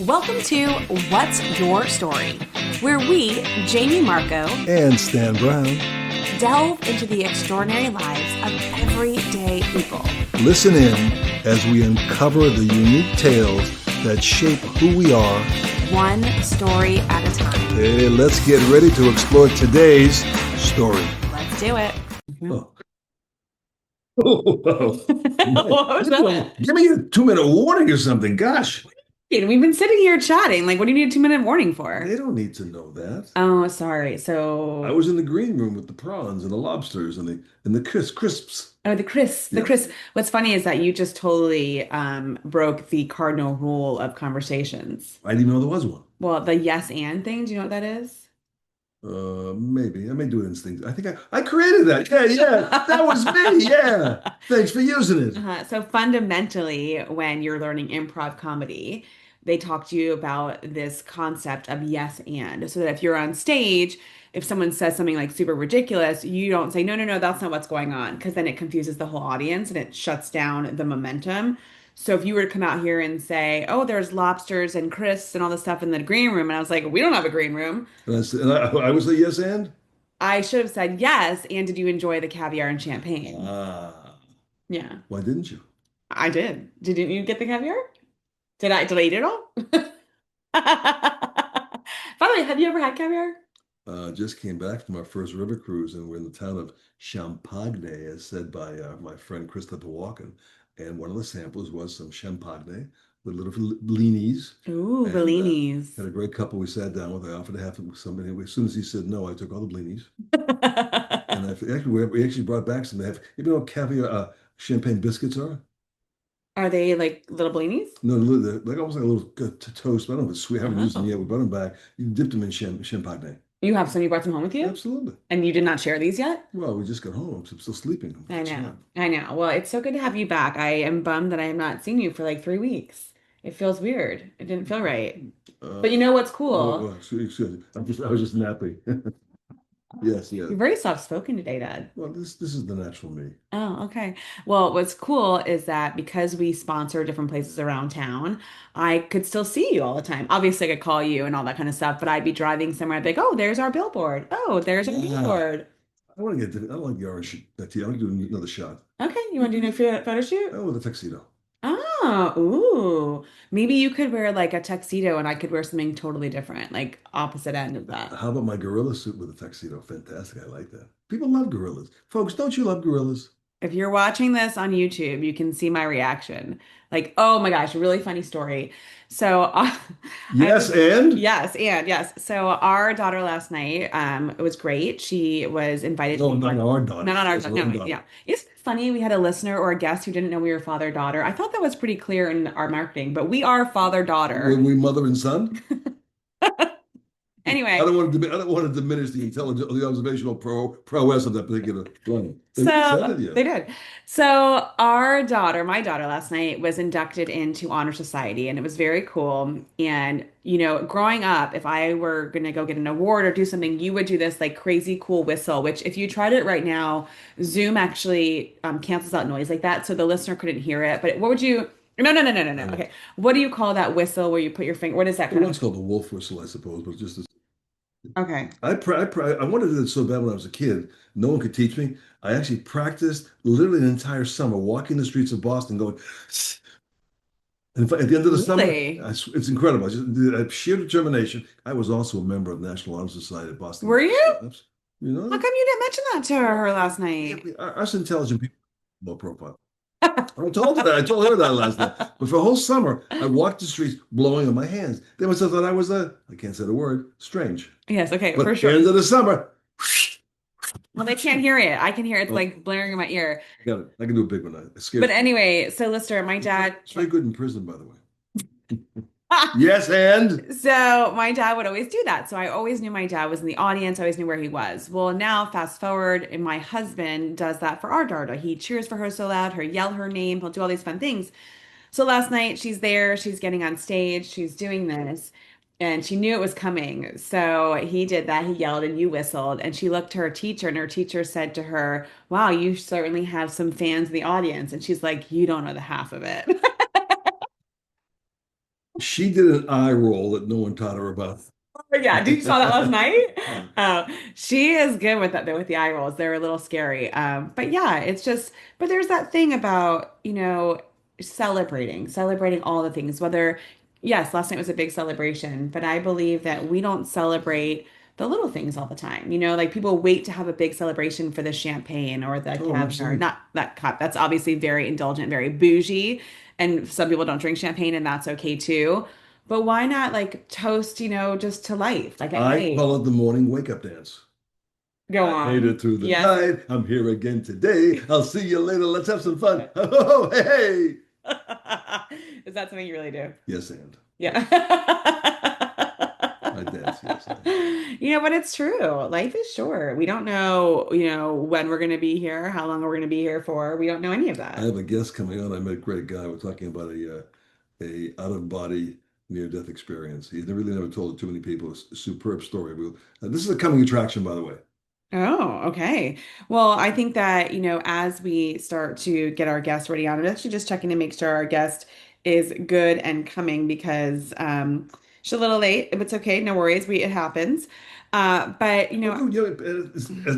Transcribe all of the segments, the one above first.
Welcome to What's Your Story, where we, Jamie Marco, and Stan Brown. delve into the extraordinary lives of everyday people. Listen in as we uncover the unique tales that shape who we are. One story at a time. Hey, let's get ready to explore today's story. Let's do it. Oh. Oh, What was that? give me a 2-minute warning or something. Gosh, We've been sitting here chatting. Like, what do you need a 2-minute warning for? they don't need to know that. Oh, sorry. I was in the green room with the prawns and the lobsters and the crisps. Oh, the Yeah. Chris. What's funny is that you just totally broke the cardinal rule of conversations. I didn't even know there was one. Well, the yes and thing, do you know what that is? Maybe I may do it instinct. I think I created that. Yeah, that was me. Yeah, thanks for using it. So fundamentally, when you're learning improv comedy, they talk to you about this concept of yes and. So that if you're on stage, if someone says something like super ridiculous, you don't say, no, no, no, that's not what's going on, because then it confuses the whole audience and it shuts down the momentum. So if you were to come out here and say, oh, there's lobsters and crisps and all this stuff in the green room, and I was like, we don't have a green room. And I was a yes and. I should have said yes. And did you enjoy the caviar and champagne? Ah, Yeah, why didn't you? I did. Didn't you get the caviar? Did I eat it all? By the way, have you ever had caviar? Just came back from our first river cruise, and we're in the town of Champagne, as said by my friend Christopher Walken. And one of the samples was some champagne with little blinis. Ooh, And Bellinis. had a great couple we sat down with. I offered to have it with somebody. As soon as he said no, I took all the blinis. And we actually brought back some. They have, you know what caviar, champagne biscuits are? Are they like little blinis? No, they're like almost like a little toast. But I don't know if it's sweet. I haven't used them Oh. yet. We brought them back. You dipped them in champagne. You have some, you brought some home with you? Absolutely. And you did not share these yet? Well, we just got home. So I'm still sleeping. I It's know. fine. I know. Well, it's so good to have you back. I am bummed that I have not seen you for like 3 weeks. It feels weird. It didn't feel right. But Uh, you know what's oh, cool? well, excuse me. I was just nappy. Yes, yes. You're very soft-spoken today, Dad. Well, this is the natural me. Oh, okay. Well, what's cool is that because we sponsor different places around town, I could still see you all the time. Obviously, I could call you and all that kind of stuff, but I'd be driving somewhere. I'd be like, oh, there's our billboard. Oh, there's our Yeah. billboard. I want to get. I don't like the orange tea. I want to do another shot. Okay, you want to do a photo shoot? Oh, with a tuxedo. Oh, ooh. Maybe you could wear like a tuxedo and I could wear something totally different, like opposite end of that. How about my gorilla suit with a tuxedo? Fantastic. I like that. People love gorillas. Folks, don't you love gorillas? If you're watching this on YouTube, you can see my reaction. Like, oh my gosh, really funny story. So, I Yes, was, and? yes, and yes. So our daughter last night, it was great. She was invited to No, be not part, our daughter. not on our, That's no, Lynn no, daughter. yeah. It's funny. We had a listener or a guest who didn't know we were father-daughter. I thought that was pretty clear in our marketing, but we are father-daughter. When we mother and son? I Anyway. don't want to. I don't want to diminish the intelligent, the observational prowess of that particular one. They really said So it, yeah. they did. So our daughter, my daughter last night was inducted into Honor Society and it was very cool. And, growing up, if I were going to go get an award or do something, you would do this like crazy cool whistle, which if you tried it right now, Zoom actually cancels out noise like that. So the listener couldn't hear it. But what would you, no, no, no, no, no, no. Oh. Okay. What do you call that whistle where you put your finger? What is that Well, kind of? one's called the wolf whistle, I suppose, but just as Okay. I wanted to do it so bad when I was a kid. No one could teach me. I actually practiced literally an entire summer walking the streets of Boston going, and at the end of the summer, Really? it's incredible. Sheer determination. I was also a member of the National Honor Society at Boston. Were you? You know How that? come you didn't mention that to her last night? Us intelligent people, low profile. I told her that. I told her that last night. But for a whole summer, I walked the streets blowing on my hands. They must have thought I was I can't say the word, strange. Yes, okay, But for at the sure. end of the summer, Well, they can't hear it. I can hear it. It's oh, like blaring in my ear. I got it. I can do a big one. It But scares me. anyway, so Lister, my dad. It's very good in prison, by the way. Yes, and So my dad would always do that. So I always knew my dad was in the audience. I always knew where he was. Well, now fast forward, and my husband does that for our daughter. He cheers for her so loud, her yell her name. He'll do all these fun things. So last night she's there, she's getting on stage, she's doing this, and she knew it was coming. So he did that. He yelled and you whistled, and she looked to her teacher, and her teacher said to her, wow, you certainly have some fans in the audience. And she's like, you don't know the half of it. She did an eye roll that no one taught her about. Yeah, did you saw that last night? Oh, she is good with that though, with the eye rolls. They're a little scary. But yeah, it's just, but there's that thing about, celebrating all the things, whether, yes, last night was a big celebration, but I believe that we don't celebrate the little things all the time. Like people wait to have a big celebration for the champagne or the Oh, caviar. absolutely. Not that cup. That's obviously very indulgent, very bougie. And some people don't drink champagne, and that's okay too. But why not like toast, just to life? Like, I hey, call it the morning wake up dance. go I made on. it through the Yes. night. I'm here again today. I'll see you later. Let's have some fun. Oh, hey. Is that something you really do? Yes, and Yeah. I dance. Yes, and But it's true. Life is short. We don't know, when we're going to be here, how long we're going to be here for. We don't know any of I that. have a guest coming on. I met a great guy. We're talking about a out of body near death experience. He's really never told it to many people. It's a superb story. This is a coming attraction, by the way. Oh, okay. Well, I think that, as we start to get our guests ready on, I'm actually just checking to make sure our guest is good and coming because she's a little late. If it's okay, no worries. It happens. But Well,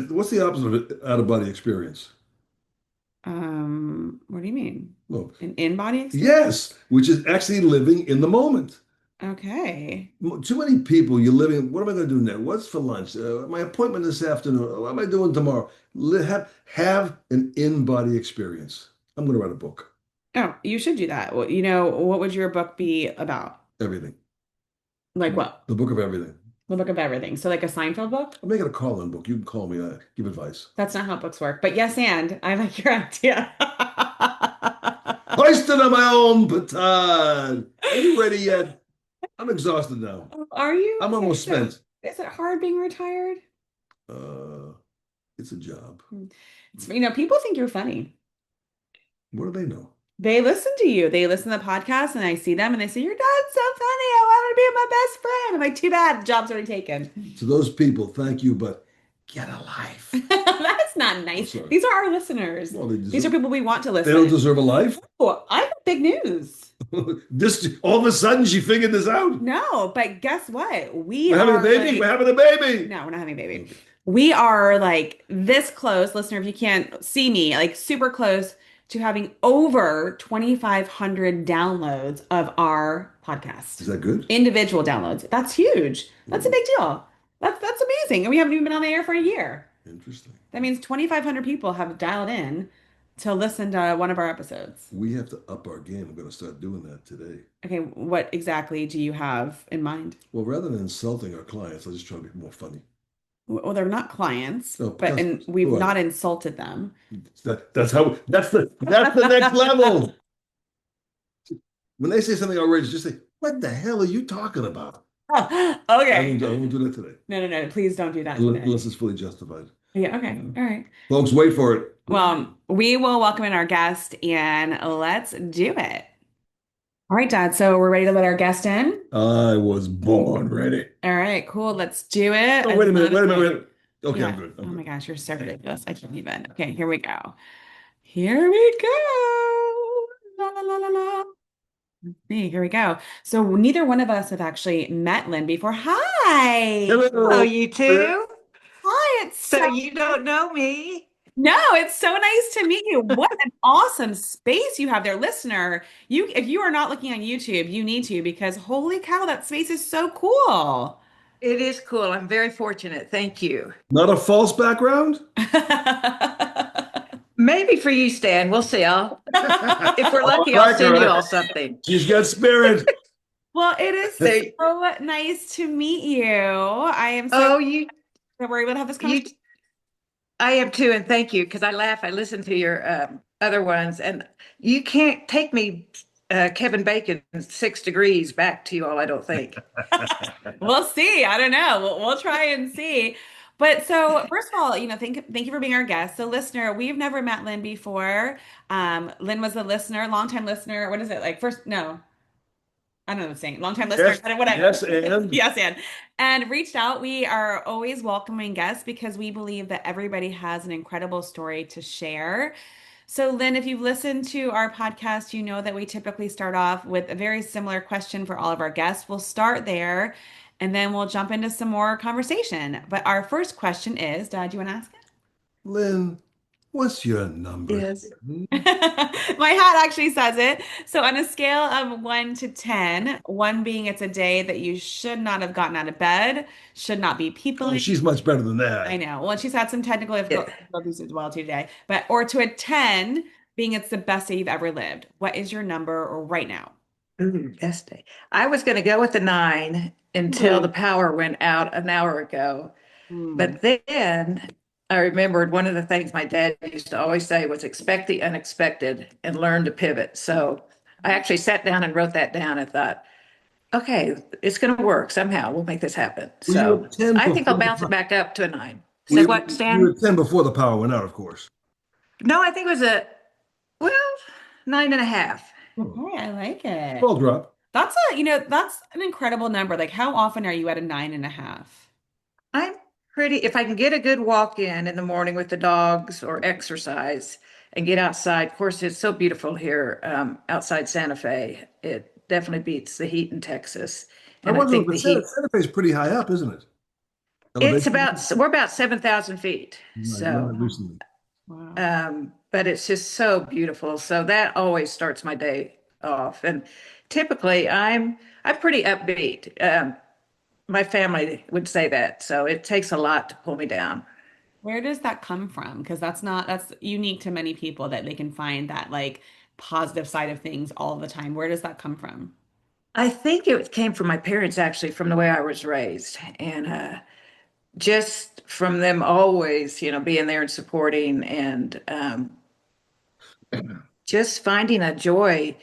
what's the opposite of out of body experience? what do you mean? Well, An in-body experience? yes, which is actually living in the moment. Okay. Too many people, you're living, what am I going to do next? What's for lunch? My appointment this afternoon. What am I doing tomorrow? Have an in-body experience. I'm going to write a book. Oh, you should do that. Well, what would your book be about? Everything. Like what? The book of everything. The book of everything. So like a Seinfeld book? I'm making a call-in book. You can call me, give advice. That's not how books work. But yes, and I like your idea. Hoisted on my own petard. Are you ready yet? I'm exhausted now. Are you? I'm almost spent. Is it hard being retired? Uh, it's a job. People think you're funny. What do they know? They listen to you. They listen to the podcast and I see them and they say, Your dad's so funny. I want to be my best friend. I'm like, too bad. The job's already taken. To those people, thank you, but get a life. That's not I'm nice. sorry. These are our listeners. Well, they These are deserve, people we want to they don't listen. deserve a life. Oh, I have big news. This all of a sudden she figured this out. No, but guess what? We We're having a are baby. We're like, having a baby. no, we're not having a baby. Okay. We are like this close, listener, if you can't see me, like super close to having over 2,500 downloads of our Is podcast. that good? Individual downloads. That's huge. That's a Ooh, big deal. That's amazing. And we haven't even been on the air for a year. interesting. That means 2,500 people have dialed in to listen to one of our episodes. We have to up our game. I'm going to start doing that today. Okay, what exactly do you have in mind? Well, rather than insulting our clients, I'll just try to be more funny. Well, they're not clients, Oh, but and customers. we've Who are not they? insulted them. That's the next level. When they say something outrageous, just say, "What the hell are you talking about?" Okay. I won't do that today, No, no, no. Please don't do that today. unless it's fully justified. Yeah, okay. All right. Folks, wait for it. Well, we will welcome in our guest and let's do it. All right, Dad. So we're ready to let our guest in. I was born ready. All right, cool. Let's do it. Oh, wait a minute. Wait a minute. Wait a minute. Okay, I'm Yeah. good. Oh I'm my good. gosh, you're so ridiculous. I can't even. Okay, here we go. Here we go. La la la la la. See, here we go. So neither one of us have actually met Lynn before. Hi. Oh, Hello. you too? Hi, it's So so you don't know me? no, it's so nice to meet you. What an awesome space you have there, listener. If you are not looking on YouTube, you need to because holy cow, that space is so cool. It is cool. I'm very fortunate. Thank you. Not a false background? Maybe for you, Stan. We'll see. If we're I'll lucky, I'll like her, send you right? all something. She's got spirit. Well, it is So, so nice to meet you. I am so oh, that we're able to have this you, conversation. I am too, and thank you because I laugh. I listen to your other ones, and you can't take me, Kevin Bacon, 6 degrees back to you all. I don't think. We'll see. I don't know. We'll try and see. But so first of all, thank you for being our guest. So listener, we've never met Lynn before. Lynn was a listener, longtime listener. What is it like? First, no. I don't know what I'm saying. Long time listener, Yes, whatever. yes, and Yes, and reached out. We are always welcoming guests because we believe that everybody has an incredible story to share. So, Lynn, if you've listened to our podcast, you know that we typically start off with a very similar question for all of our guests. We'll start there and then we'll jump into some more conversation. But our first question is, do you want to ask Lynn, what's your number? Yes. Hmm? it? My hat actually says it. So, on a scale of 1 to 10, 1 being it's a day that you should not have gotten out of bed, should not be Oh, peopling. she's much better than I that. know. Well, she's had some technical Yeah. difficulties as well today. But or to a 10, being it's the best day you've ever lived. What is your number right now? Ooh, best day. I was going to go with the 9 until the Ooh. power went out an hour ago. Hmm. But then I remembered one of the things my dad used to always say was expect the unexpected and learn to pivot. So I actually sat down and wrote that down and thought, okay, it's going to work somehow. We'll make this happen. Were you So at 10 I think I'll before the bounce it power? back up to a 9. Were So what, you were Stan? at 10 before the power went out, of course. No, I think it was well, 9.5. Oh, Okay, I like it. small drop. That's an incredible number. Like, how often are you at a 9.5? I'm if I can get a good walk in the morning with the dogs or exercise and get outside. Of course, it's so beautiful here outside Santa Fe. It definitely beats the heat in Texas. I And I wonder, think but the heat, Santa Fe is pretty high up, isn't it? Elevation? we're about 7,000 feet. I learned So, that recently. Wow. but it's just so beautiful. So that always starts my day off. And typically I'm pretty upbeat. My family would say that. So it takes a lot to pull me down. Where does that come from? Because that's unique to many people that they can find that like positive side of things all the time. Where does that come from? I think it came from my parents, actually, from the way I was raised, and just from them always, being there and supporting, and just finding a joy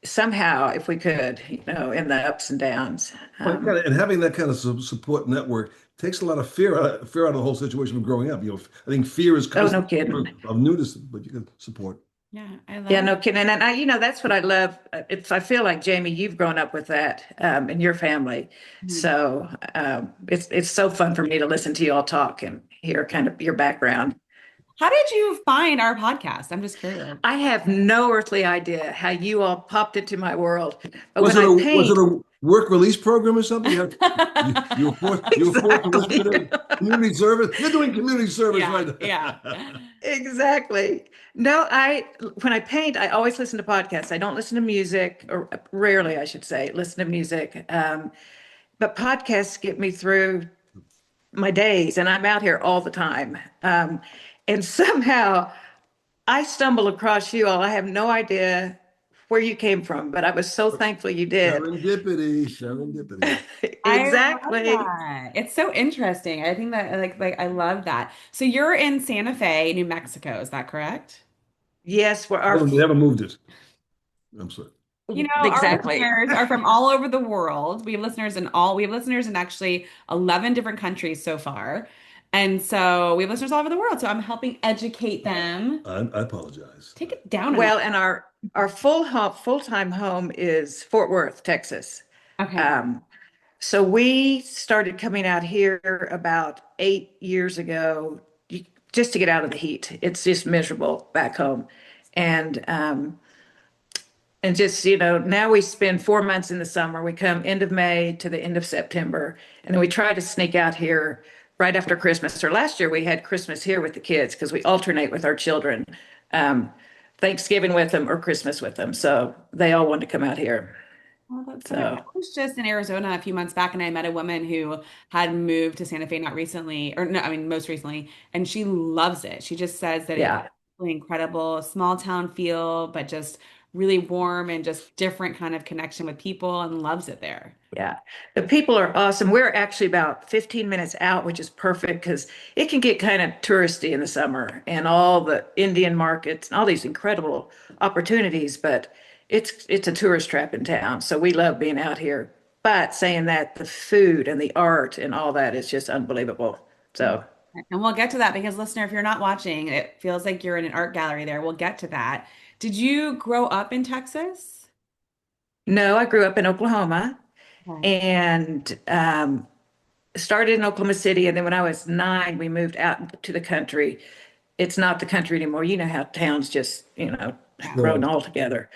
somehow, if we could, in the ups and downs. Well, and having that kind of support network takes a lot of fear out of the whole situation of growing up. I think fear is Oh, no constant kidding. of newness, but you can support. Yeah, I Yeah, love it. no kidding. And that's what I love. If I feel like Jamie, you've grown up with that in your family, Mhm. so it's so fun for me to listen to you all talk and hear kind of your background. How did you find our podcast? I'm just curious. I have no earthly idea how you all popped into my world. But Was when it I was it paint, a work release program or something? You were forced to listen to exactly. that community service. You're doing community service Yeah, right yeah. now. Exactly. No, when I paint, I always listen to podcasts. I don't listen to music, or rarely, I should say, listen to music. But podcasts get me through my days, and I'm out here all the time. And somehow I stumble across you all. I have no idea where you came from, but I was so thankful you did. Serendipity, serendipity. I love Exactly. that. It's so interesting. I think that I love that. So you're in Santa Fe, New Mexico, is that correct? Yes, we're our They haven't moved it. I'm sorry. Our exactly. listeners are from all over the world. We have listeners in actually 11 different countries so far. And so we have listeners all over the world. So I'm helping educate them. I apologize. Take it down a notch. Well, and our full-time home is Fort Worth, Texas. Okay. Um, so we started coming out here about 8 years ago, just to get out of the heat. It's just miserable back home, and just now we spend 4 months in the summer. We come end of May to the end of September, and then we try to sneak out here right after Christmas. Or last year we had Christmas here with the kids because we alternate with our children, um, Thanksgiving with them or Christmas with them. So they all want to come out here. Well, that's so nice. I So was just in Arizona a few months back and I met a woman who had moved to Santa Fe not recently, or no, I mean most recently, and she loves it. She just says that it's yeah. really incredible, small town feel, but just really warm and just different kind of connection with people and loves it there. Yeah, the people are awesome. We're actually about 15 minutes out, which is perfect because it can get kind of touristy in the summer and all the Indian markets and all these incredible opportunities, but it's a tourist trap in town. So we love being out here. But saying that, the food and the art and all that is just unbelievable. So And we'll get to that because, listener, if you're not watching, it feels like you're in an art gallery there. We'll get to that. Did you grow up in Texas? no, I grew up in Oklahoma Okay. and started in Oklahoma City. And then when I was 9, we moved out to the country it's not the country anymore. You know how towns just, grown Sure. all together.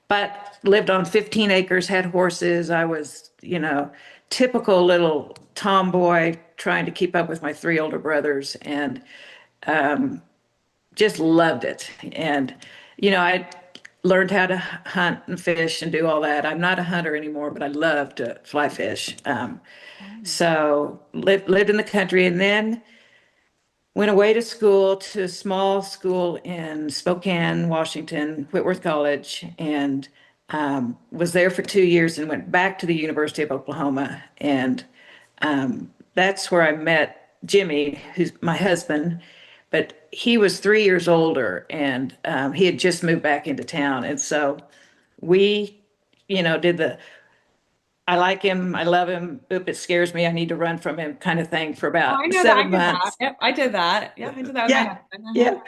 But lived on 15 acres, had horses. I was, typical little tomboy trying to keep up with my three older brothers and just loved it. And, I learned how to hunt and fish and do all that. I'm not a hunter anymore, but I love to fly fish. So lived in the country and then went away to school to a small school in Spokane, Washington, Whitworth College, and was there for 2 years and went back to the University of Oklahoma. And that's where I met Jimmy, who's my husband. But he was 3 years older and he had just moved back into town. And so we, did the I like him, I love him, oop, it scares me, I need to run from him kind of thing for Oh, I about know that. I seven did that. months. Yep, I did that. Yeah, I did that with my Yeah, husband. yeah.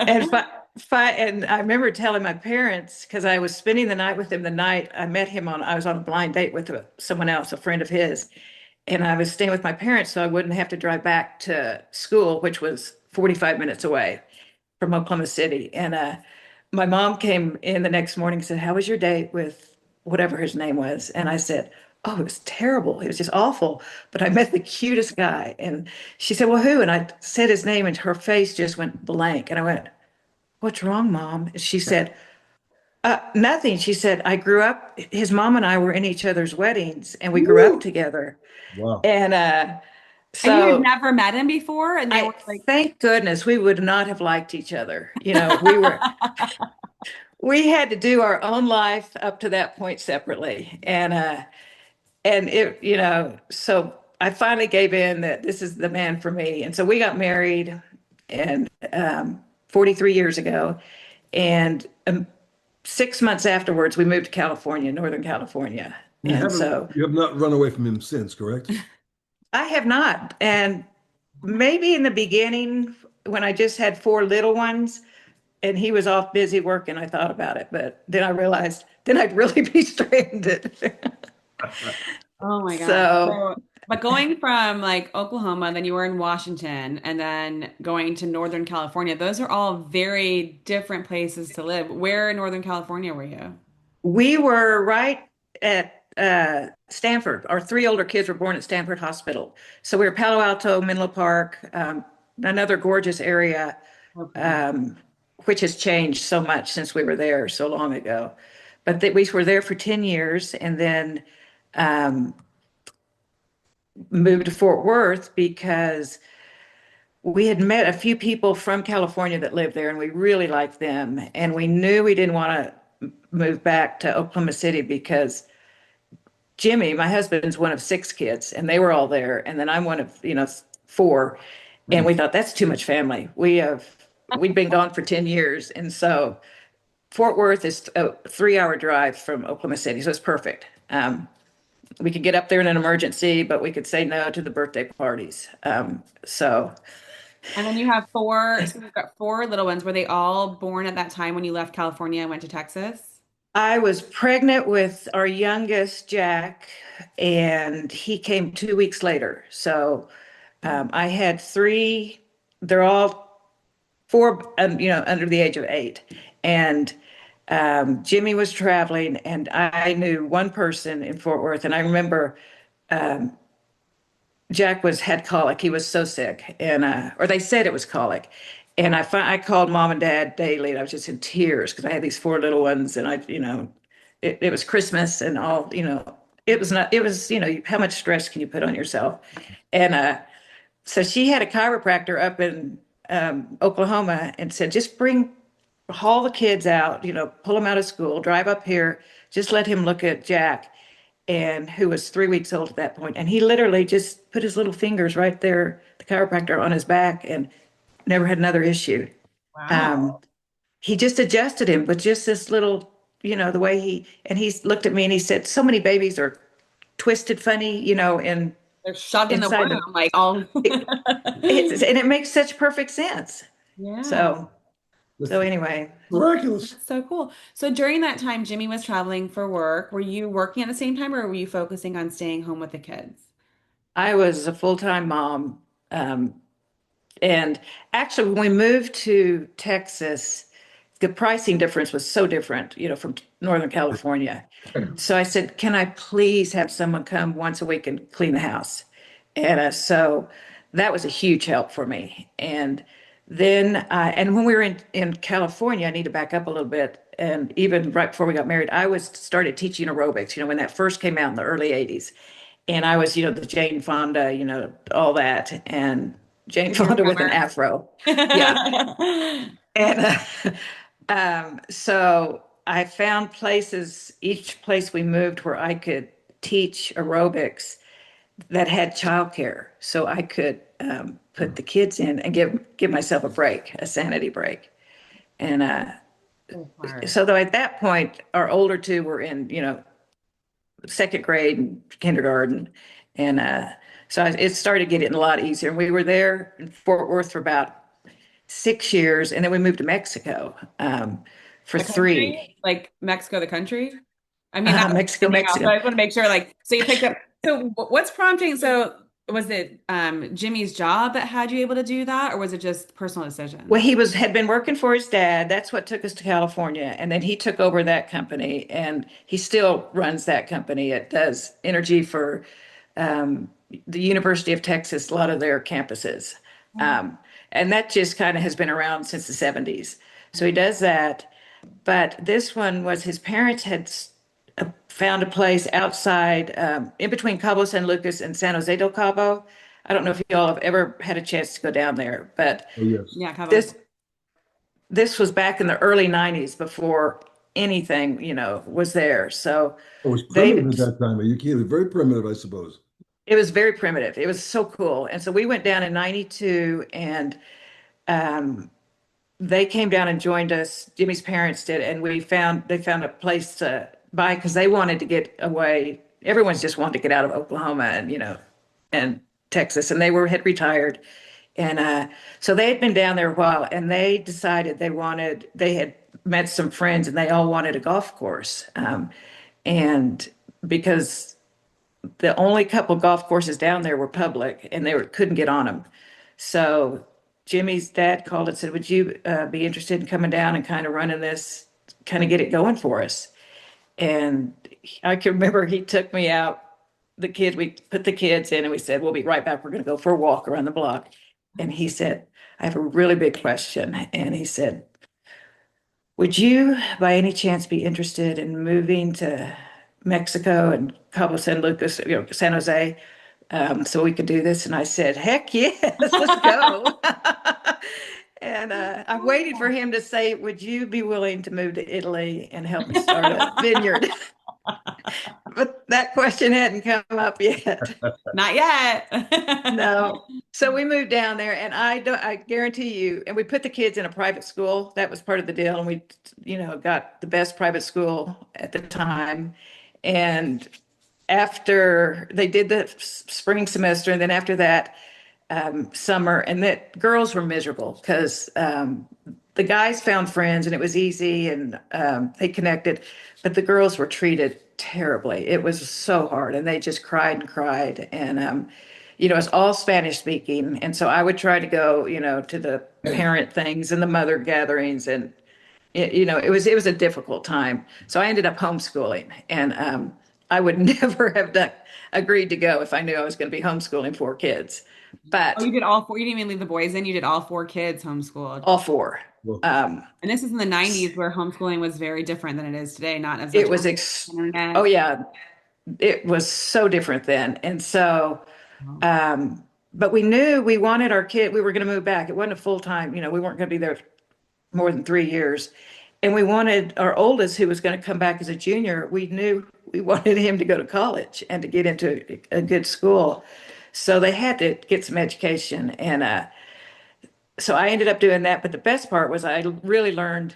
And Uh-huh. and I remember telling my parents because I was spending the night with him the night I met him on. I was on a blind date with someone else, a friend of his, and I was staying with my parents so I wouldn't have to drive back to school, which was 45 minutes away from Oklahoma City. And my mom came in the next morning and said, "How was your date with whatever his name was?" And I said, "Oh, it was terrible. It was just awful. But I met the cutest guy." And she said, "Well, who?" And I said his name, and her face just went blank. And I went, "What's wrong, Mom?" And she said, nothing. She said, "I grew up, his mom and I were in each other's weddings, and we grew up Woo! together." Wow. And And you had so never met him before, and they I were like, thank goodness we would not have liked each other. We had to do our own life up to that point separately. And so I finally gave in that this is the man for me. And so we got married and 43 years ago. And 6 months afterwards, we moved to California, Northern California. And so You have not run away from him since, correct? I have not. And maybe in the beginning, when I just had four little ones and he was off busy working, I thought about it. But then I realized then I'd really be stranded. oh my gosh. So So, but going from like Oklahoma, then you were in Washington, and then going to Northern California, those are all very different places to live. Where in Northern California were you? we were right at Stanford. Our three older kids were born at Stanford Hospital. So we were Palo Alto, Menlo Park, another gorgeous area, Okay. um, which has changed so much since we were there so long ago. But we were there for 10 years and then um, moved to Fort Worth because we had met a few people from California that lived there and we really liked them. And we knew we didn't want to move back to Oklahoma City because Jimmy, my husband's one of six kids, and they were all there. And then I'm one of, four. And we thought that's too much family. We'd been gone for 10 years. And so Fort Worth is a 3 hour drive from Oklahoma City. So it's perfect. We could get up there in an emergency, but we could say no to the birthday parties. So And then you have four, so you've got four little ones. Were they all born at that time when you left California and went to Texas? I was pregnant with our youngest, Jack, and he came 2 weeks later. So I had three, they're all four, under the age of 8. And Jimmy was traveling, and I knew one person in Fort Worth. And I remember Jack had colic. He was so sick, and or they said it was colic. And I called mom and dad daily, and I was just in tears because I had these four little ones, and it was Christmas and all, it was not, it was, how much stress can you put on yourself? And so she had a chiropractor up in Oklahoma and said, just haul the kids out, pull them out of school, drive up here, just let him look at Jack, and who was 3 weeks old at that point. And he literally just put his little fingers right there, the chiropractor on his back, and never had another issue. Um, Wow. he just adjusted him with just this little, the way and he looked at me and he said, so many babies are twisted funny, and They're shoved in the inside them. womb, like all. And it makes such perfect sense. Yeah. So, That's so anyway, miraculous. That's so cool. So during that time, Jimmy was traveling for work. Were you working at the same time, or were you focusing on staying home with the kids? I was a full-time mom. Um, And actually, when we moved to Texas, the pricing difference was so different, from Northern California. So I said, can I please have someone come once a week and clean the house? And so that was a huge help for me. And then, and when we were in California, I need to back up a little bit. And even right before we got married, I was started teaching aerobics, when that first came out in the early 80s. And I was, the Jane Fonda, all that. And Jane You're a Fonda with an drummer. afro. Yeah. And so I found places, each place we moved where I could teach aerobics that had childcare. So I could put the kids in and give myself a break, a sanity break. And So smart. so though at that point, our older two were in, second grade and kindergarten. And so it started getting a lot easier. We were there in Fort Worth for about 6 years, and then we moved to Mexico for The country? three. Like Mexico, the country? I mean, that was Mexico, anything else, but Mexico. I just want to make sure, like, so you picked up, so what's prompting? So was it Jimmy's job that had you able to do that, or was it just personal Well, decision? he had been working for his dad. That's what took us to California. And then he took over that company, and he still runs that company. It does energy for the University of Texas, a lot of their campuses. Um, and that just kind of has been around since the 70s. So he does that. But this one was his parents had found a place outside, in between Cabo San Lucas and San Jose del Cabo. I don't know if y'all have ever had a chance to go down there, but Oh, yes. Yeah, Cabo. this this was back in the early 90s before anything, was there. So It was primitive they at that time. Are you kidding? Very primitive, I suppose. it was very primitive. It was so cool. And so we went down in 92, and um, they came down and joined us. Jimmy's parents did, and they found a place to buy because they wanted to get away. Everyone's just wanted to get out of Oklahoma and and Texas, and had retired, and so they had been down there a while, and they decided they had met some friends, and they all wanted a golf course, and because the only couple golf courses down there were public, and couldn't get on them. So Jimmy's dad called and said, "Would you be interested in coming down and kind of running this, kind of get it going for us?" And I can remember he took me out. We put the kids in, and we said, "We'll be right back. We're going to go for a walk around the block." And he said, "I have a really big question." And he said, "Would you, by any chance, be interested in moving to Mexico and Cabo San Lucas, San Jose, so we could do this?" And I said, "Heck yes, let's go." And I waited for him to say, "Would you be willing to move to Italy and help me start a vineyard?" But that question hadn't come up yet. Not yet. No. So we moved down there, and I guarantee you, and we put the kids in a private school. That was part of the deal. And we, got the best private school at the time. And after they did the spring semester, and then after that, summer, and that girls were miserable because the guys found friends and it was easy, and they connected, but the girls were treated terribly. It was so hard, and they just cried and cried. And it's all Spanish speaking, and so I would try to go, to the parent things and the mother gatherings, and it was a difficult time. So I ended up homeschooling, and I would never have agreed to go if I knew I was going to be homeschooling 4 kids, Oh, but you did all four. You didn't even leave the boys in. You did all four kids homeschooled. all four. Well, Um, And this is in the 90s where homeschooling was very different than it is today, not as it much was oh internet. yeah, it was so different then. And so, but we knew we wanted our kid, we were going to move back. It wasn't a full time, we weren't going to be there more than 3 years. And we wanted our oldest, who was going to come back as a junior, we knew we wanted him to go to college and to get into a good school. So they had to get some education. And so I ended up doing that. But the best part was I really learned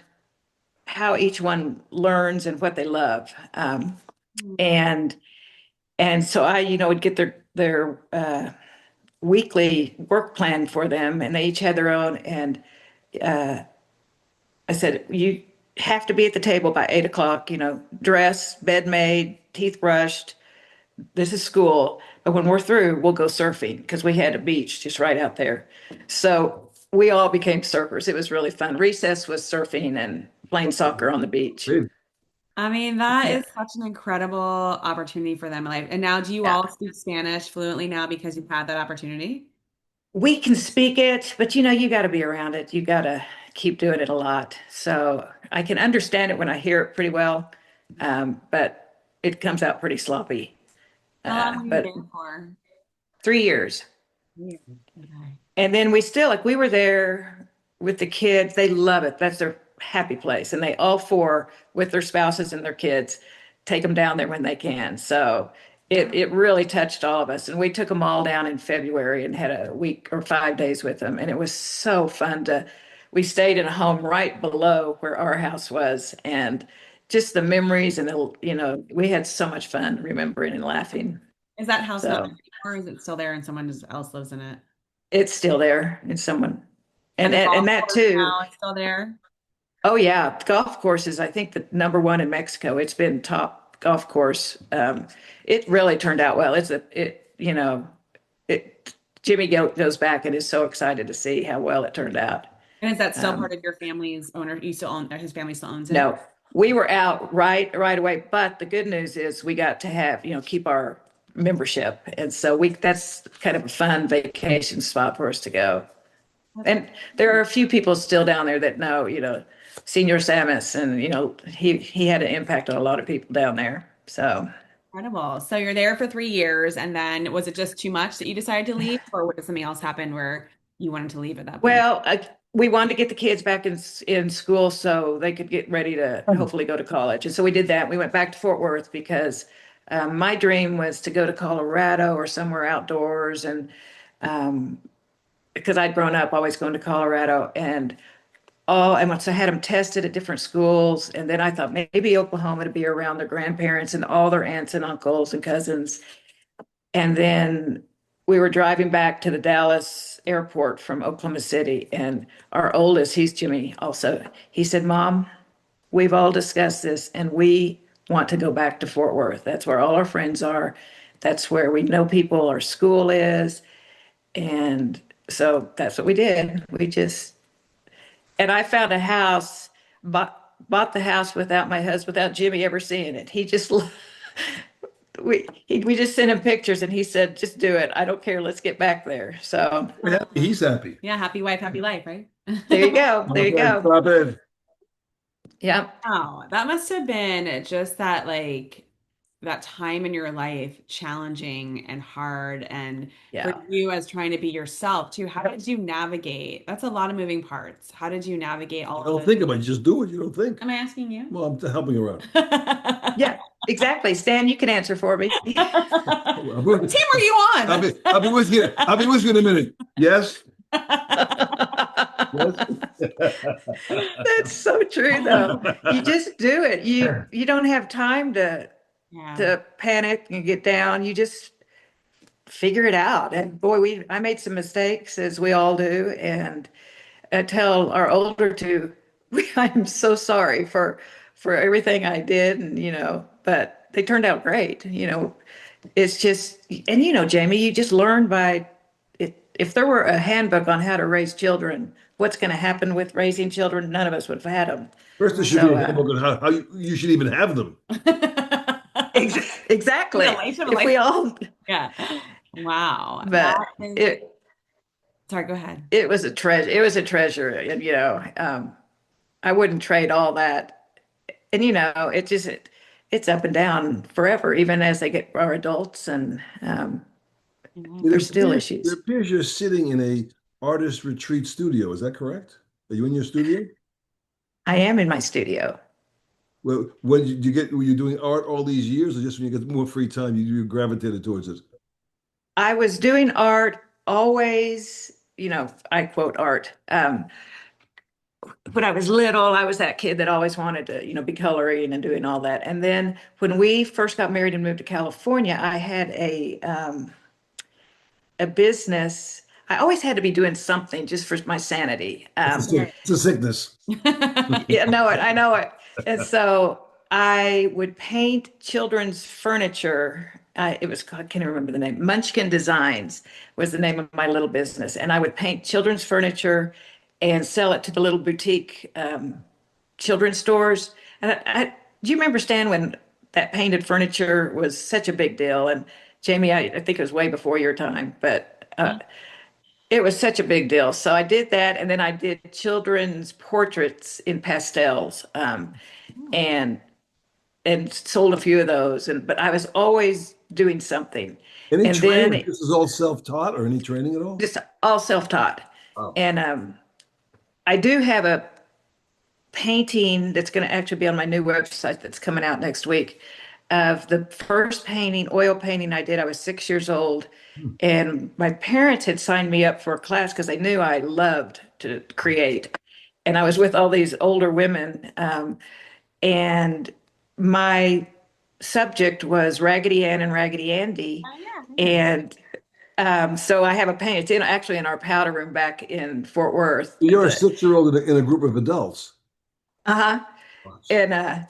how each one learns and what they love. And so I, would get their weekly work plan for them, and they each had their own. And I said, "You have to be at the table by 8 o'clock. Dress, bed made, teeth brushed, this is school, but when we're through, we'll go surfing because we had a beach just right out there. So we all became surfers. It was really fun. Recess was surfing and playing soccer on the beach. Great. I mean, that Yeah. is such an incredible opportunity for them in life. And now, do you Yeah. all speak Spanish fluently now because you've had that opportunity? We can speak it, but you got to be around it. You got to keep doing it a lot. So I can understand it when I hear it pretty well, but it comes out pretty sloppy. How long were you But there for? 3 years. Yeah. Okay. And then we still, like, we were there with the kids. They love it. That's their happy place. And they all four, with their spouses and their kids, take them down there when they can. So it really touched all of us. And we took them all down in February and had a week or 5 days with them. And it was so fun we stayed in a home right below where our house was. And just the memories and we had so much fun remembering and laughing. Is that house not So there anymore, or is it still there and someone else lives in it? it's still there in someone. And the And golf that course too. now is still there? Oh yeah, golf course is I think the number one in Mexico. It's been top golf course. It really turned out well. It goes back and is so excited to see how well it turned out. And is that still Um, part of your family's owner? You still own, his family still owns it? no, we were out right away, but the good news is we got to have keep our membership, and so we that's kind of a fun vacation spot for us to go. And there are a few people still down there that know, Senior Samis, and he had an impact on a lot of people down there. So, Incredible. So you're there for 3 years, and then was it just too much that you decided to leave, or did something else happen where you wanted to leave at that point? well, we wanted to get the kids back in school so they could get ready to hopefully go to college, and so we did that. We went back to Fort Worth because my dream was to go to Colorado or somewhere outdoors, and um, because I'd grown up always going to Colorado, and once I had them tested at different schools, and then I thought maybe Oklahoma to be around their grandparents and all their aunts and uncles and cousins. And then we were driving back to the Dallas airport from Oklahoma City, and our oldest, he's Jimmy also, he said, Mom, we've all discussed this, and we want to go back to Fort Worth. That's where all our friends are. That's where we know people, our school is. And so that's what we did. And I found a house, bought the house without my husband, without Jimmy ever seeing it. He just, we just sent him pictures and he said, just do it. I don't care. Let's get back there. So We're happy. He's happy. Yeah, happy wife, happy life, right? there you go. There you go. Stop it. Yeah. Oh, that must have been just that that time in your life challenging and hard, and for Yeah. you as trying to be yourself too. How did you navigate? That's a lot of moving parts. How did you navigate all You of don't those? think about it. You just do it. You don't think. Am I asking you? Well, I'm helping you around. Yeah. Exactly. Stan, you can answer for me. What team are you on? I'll be with you. I'll be with you in a minute. Yes. Yes. That's so true though. You just do it. You don't have time Yeah. to panic and get down. You just figure it out. And boy, I made some mistakes as we all do. And I tell our older two, I'm so sorry for everything I did. And, but they turned out great. It's just, and Jamie, you just learn by it. If there were a handbook on how to raise children, what's going to happen with raising children, none of us would have had them. First, there should So, be a handbook on how you should even have them. exactly. Relation, If we all, Yeah. Wow. but That is, it, sorry, go ahead. it was a treasure. It was a treasure. And, I wouldn't trade all that. And, it's up and down forever, even as they are adults, and there's still issues. It appears you're sitting in a artist retreat studio. Is that correct? Are you in your studio? I am in my studio. Well, when did you get? Were you doing art all these years, or just when you get more free time, you gravitated towards it? I was doing art always, I quote art. When I was little, I was that kid that always wanted to, be coloring and doing all that. And then when we first got married and moved to California, I had a business. I always had to be doing something just for my sanity. It's a sickness. Yeah, I know it. And so I would paint children's furniture it was, I can't even remember the name. Munchkin Designs was the name of my little business. And I would paint children's furniture and sell it to the little boutique children's stores. And do you remember, Stan, when that painted furniture was such a big deal? And Jamie, I think it was way before your time, but it was such a big deal. So I did that, and then I did children's portraits in pastels, and sold a few of those. And but I was always doing something, Any and training? then This is all self-taught or any training at all? just all self-taught. Wow. And I do have a painting that's going to actually be on my new website that's coming out next week of the first painting, oil painting I did. I was 6 years old, Hmm. and my parents had signed me up for a class because they knew I loved to create. And I was with all these older women, and my subject was Raggedy Ann and Raggedy Andy. Oh, yeah, yeah. And so I have a painting. It's actually in our powder room back in Fort Worth. You're a 6-year-old in a group of adults. Uh-huh. Wow. And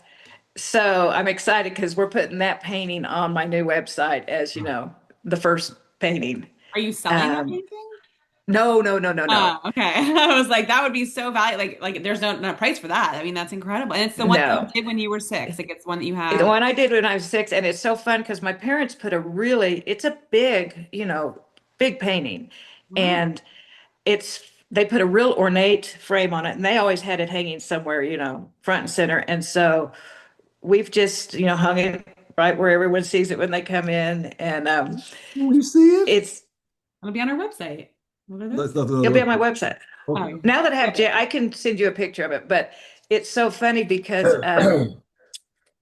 so I'm excited because we're putting that painting on my new website as, the first painting. Are you selling that Um, painting? no, no, no, no, no, Oh, okay. I was like, that would be so valuable. Like there's no price for that. I mean, that's incredible. And it's the one that you no. did when you were six. Like it's one that you The have. one I did when I was 6, and it's so fun because my parents put it's a big, big painting. Wow. And they put a real ornate frame on it, and they always had it hanging somewhere, front and center. And so we've just, hung it right where everyone sees it when they come in. And Can we see it? it's, It'll be on our website. What are That's those? not it'll be on the my website. Oh, Now that I have I can send you a picture of it, but it's so funny because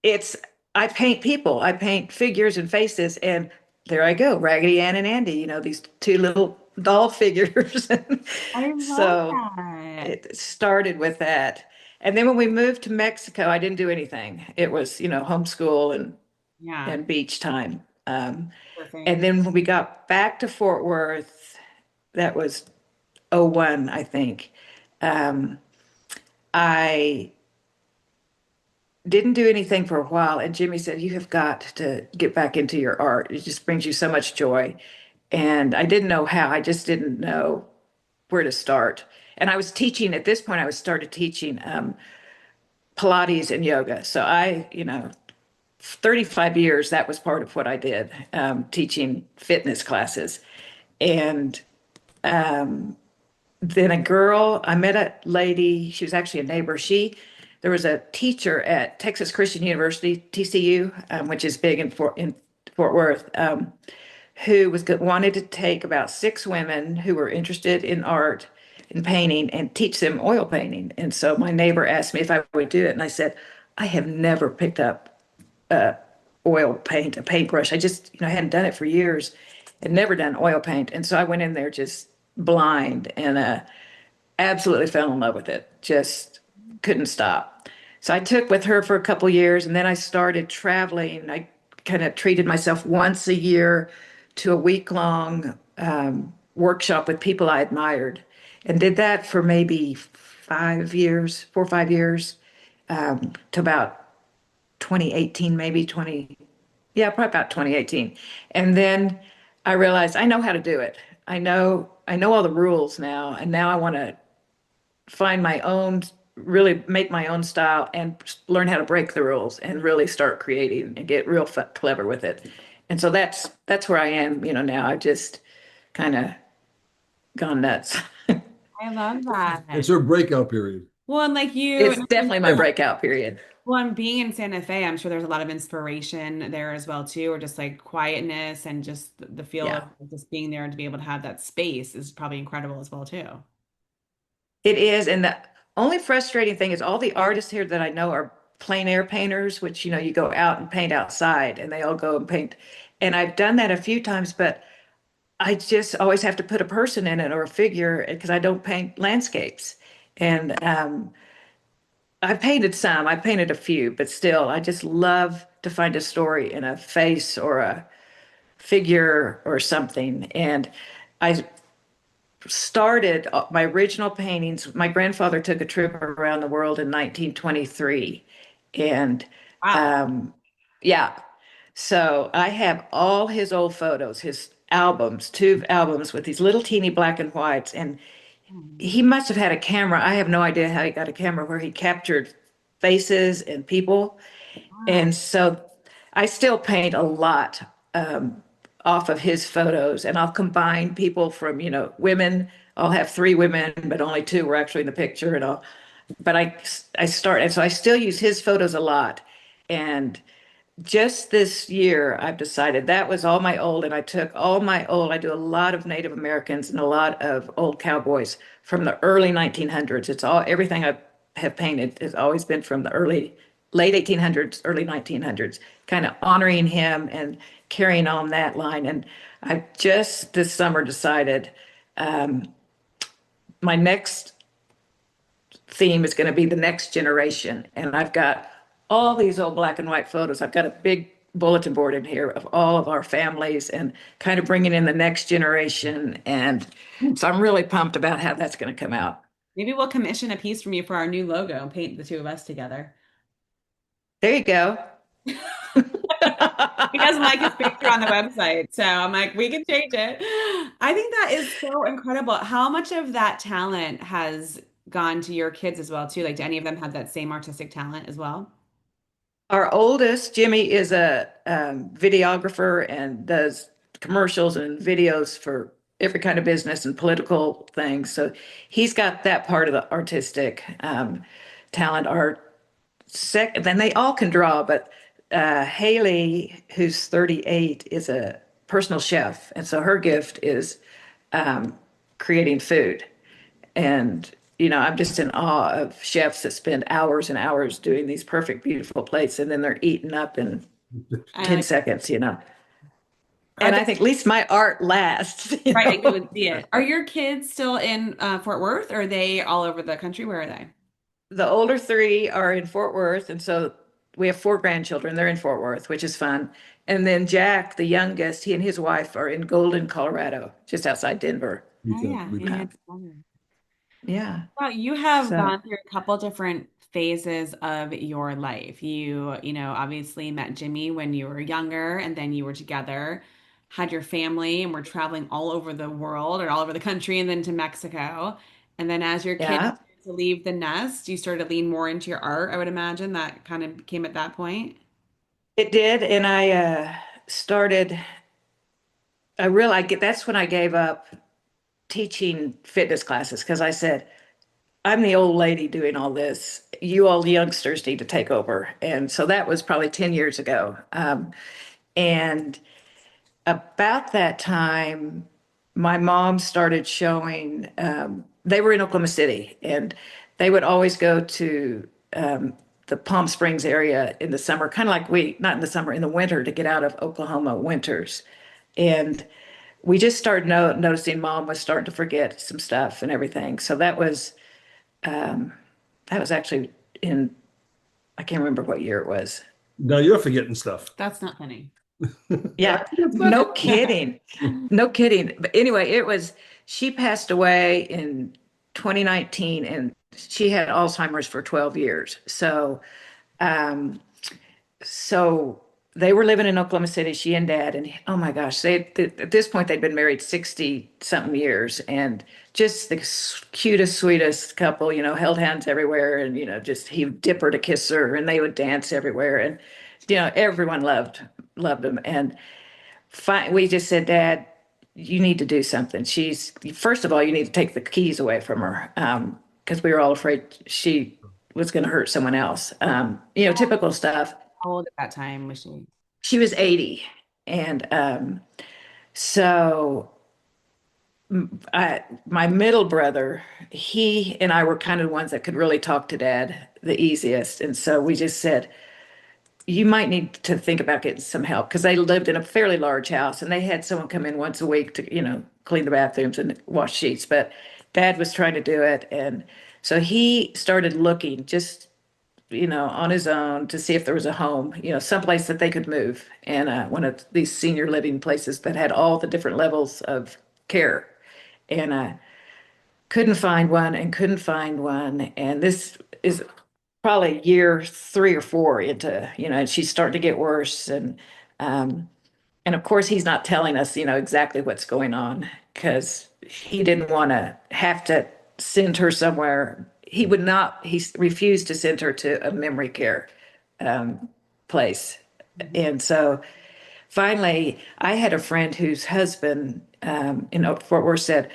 it's I paint people, I paint figures and faces, and there I go, Raggedy Ann and Andy, these two little doll figures. I love So that. it started with that. And then when we moved to Mexico, I didn't do anything. It was, homeschool Yeah. and beach time. Perfect. And then when we got back to Fort Worth, that was '01, I think. Um, I didn't do anything for a while, and Jimmy said, "You have got to get back into your art. It just brings you so much joy." And I didn't know how. I just didn't know where to start. And I was teaching at this point. I was started teaching Pilates and yoga. So 35 years that was part of what I did, teaching fitness classes. And then I met a lady, she was actually a neighbor. There was a teacher at Texas Christian University, TCU, which is big in Fort Worth, who wanted to take about 6 women who were interested in art and painting and teach them oil painting. And so my neighbor asked me if I would do it. And I said, I have never picked up oil paint, a paintbrush. I just, hadn't done it for years and never done oil paint. And so I went in there just blind and absolutely fell in love with it. Just couldn't stop. So I took with her for a couple years, and then I started traveling. I kind of treated myself once a year to a week-long workshop with people I admired, and did that for maybe 5 years, 4 or 5 years, to about 2018, maybe 20, yeah, probably about 2018. And then I realized I know how to do it. I know all the rules now, and now I want to find my own, really make my own style and learn how to break the rules and really start creating and get real clever with it. And so that's where I am, now. I've just kind of gone nuts. I love that. It's her breakout period. Well, and like you, It's definitely my breakout period. well, and being in Santa Fe, I'm sure there's a lot of inspiration there as well too, or just like quietness and just the feel Yeah, of just being there and to be able to have that space is probably incredible as well too. it is. And the only frustrating thing is all the artists here that I know are plein air painters, which, you go out and paint outside and they all go and paint. And I've done that a few times, but I just always have to put a person in it or a figure because I don't paint landscapes. And I painted a few, but still, I just love to find a story in a face or a figure or something. And I started my original paintings. My grandfather took a trip around the world in 1923. And Wow. yeah, So I have all his old photos, his albums, two albums with these little teeny black and whites. And Hmm. he must have had a camera. I have no idea how he got a camera where he captured faces and people. Wow. And so I still paint a lot off of his photos, and I'll combine people from, women. I'll have three women, but only two were actually in the picture, but I start, and so I still use his photos a lot. And just this year, I've decided that was all my old, and I took all my old. I do a lot of Native Americans and a lot of old cowboys from the early 1900s. It's all everything I have painted has always been from the late 1800s, early 1900s, kind of honoring him and carrying on that line. And I just this summer decided my next theme is going to be the next generation. And I've got all these old black and white photos. I've got a big bulletin board in here of all of our families and kind of bringing in the next generation. And so I'm really pumped about how that's going to come out. Maybe we'll commission a piece from you for our new logo and paint the two of us together. There you go. He doesn't like his picture on the website. So I'm like, we can change it. I think that is so incredible. How much of that talent has gone to your kids as well, too? Like, do any of them have that same artistic talent as well? Our oldest, Jimmy, is a videographer and does commercials and videos for every kind of business and political things. So he's got that part of the artistic talent. Our second, then they all can draw, but Haley, who's 38, is a personal chef, and so her gift is creating food. And, I'm just in awe of chefs that spend hours and hours doing these perfect, beautiful plates, and then they're eaten up in I 10 like, seconds. are And they I think at least my art lasts, right? Like, you would see it. Are your kids still in Fort Worth, or are they all over the country? Where are they? The older three are in Fort Worth, and so we have four grandchildren. They're in Fort Worth, which is fun. And then Jack, the youngest, he and his wife are in Golden, Colorado, just outside Denver. Oh, yeah. We Yeah. Uh, Yeah. yeah. Well, you have So, gone through a couple different phases of your life. Obviously met Jimmy when you were younger, and then you were together, had your family, and were traveling all over the world or all over the country, and then to Mexico. And then as your kids yeah, started to leave the nest, you started to lean more into your art. I would imagine that kind of came at that point. it did. And I started, that's when I gave up teaching fitness classes because I said, I'm the old lady doing all this. You all youngsters need to take over. And so that was probably 10 years ago. And about that time, my mom started showing, they were in Oklahoma City, and they would always go to the Palm Springs area in the summer, kind of like not in the summer, in the winter to get out of Oklahoma winters. And we just started noticing mom was starting to forget some stuff and everything. So that was actually in, I can't remember what year it was. Now you're forgetting stuff. That's not funny. Yeah, It's not no kidding. No kidding. But anyway, she passed away in 2019 and she had Alzheimer's for 12 years. Um, so they were living in Oklahoma City, she and dad, and oh my gosh, at this point they'd been married 60 something years and just the cutest, sweetest couple, held hands everywhere and, just he'd dip her to kiss her and they would dance everywhere. And, everyone loved them. And we just said, Dad, you need to do something. First of all, you need to take the keys away from her. Because we were all afraid she was going to hurt someone else. Typical stuff. How old at that time was she? She was 80. And so my middle brother, he and I were kind of the ones that could really talk to dad the easiest. And so we just said, you might need to think about getting some help because they lived in a fairly large house and they had someone come in once a week to, clean the bathrooms and wash sheets. But dad was trying to do it. And so he started looking just on his own to see if there was a home, someplace that they could move. And one of these senior living places that had all the different levels of care. And couldn't find one and couldn't find one. And this is probably year 3 or 4 into, and she's starting to get worse. And Um, and of course, he's not telling us, exactly what's going on because he didn't want to have to send her somewhere. He would not, he refused to send her to a memory care um, place. Mhm. And so finally, I had a friend whose husband in Fort Worth said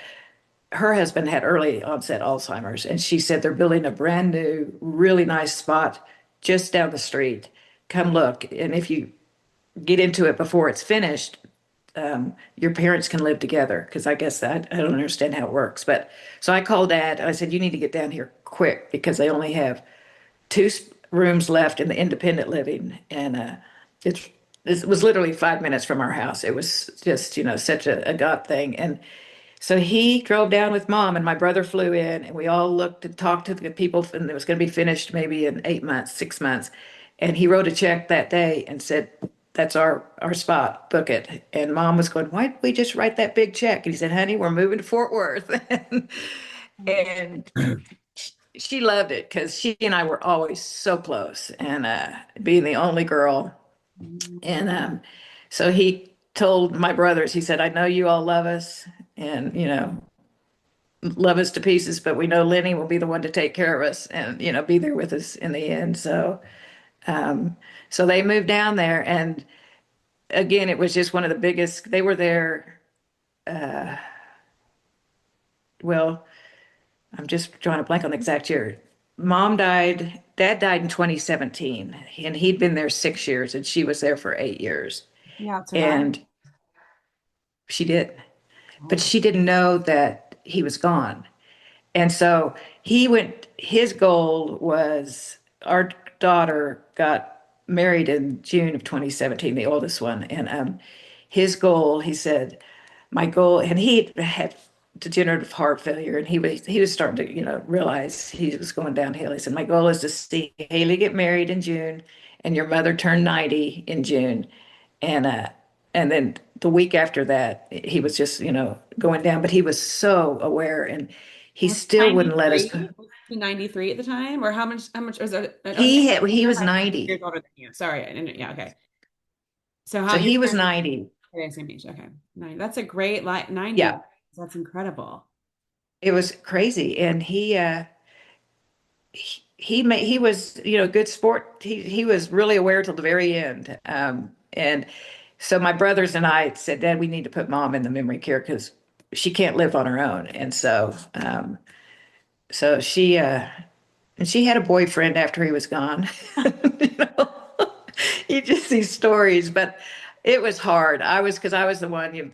her husband had early onset Alzheimer's. And she said they're building a brand new, really nice spot just down the street. Come look. And if you get into it before it's finished, your parents can live together because I guess that I don't understand how it works. But so I called Dad and I said, you need to get down here quick because they only have two rooms left in the independent living. And it's, it was literally 5 minutes from our house. It was just, such a God thing. And so he drove down with Mom, and my brother flew in, and we all looked and talked to the people, and it was going to be finished maybe in 8 months, 6 months. And he wrote a check that day and said, "That's our spot. Book it." And Mom was going, "Why did we just write that big check?" And he said, "Honey, we're moving to Fort Worth." And she loved it because she and I were always so close, and being the only girl. And so he told my brothers, he said, "I know you all love us, and love us to pieces, but we know Lenny will be the one to take care of us and be there with us in the end." So um, so they moved down there, and again, it was just one of the biggest. They were there. Uh, well, I'm just drawing a blank on the exact year. Mom died. Dad died in 2017, and he'd been there 6 years, and she was there for 8 years. Yeah, survive. And she did, but Oh, she didn't know that he was gone. And so his goal was our daughter got married in June of 2017, the oldest one. And his goal, he said, my goal, and he had degenerative heart failure, and he was starting to, realize he was going downhill. He said, "My goal is to see Haley get married in June and your mother turn 90 in June." And then the week after that, he was just, going down, but he was so aware, and he was still wouldn't let us. 93? Was he 93 at the time? Or how much was it? Oh, yeah, He you're was like 6 years 90. older than you. Sorry. Yeah, okay. So how So your he was parents 90. are the same age. Okay. 90. That's a great 90. Yeah, That's incredible. it was crazy. And he was, good sport. He was really aware till the very end. And so my brothers and I said, "Dad, we need to put Mom in the memory care because she can't live on her own." And so she had a boyfriend after he was gone. You know, you just see stories, but it was hard. Because I was the one,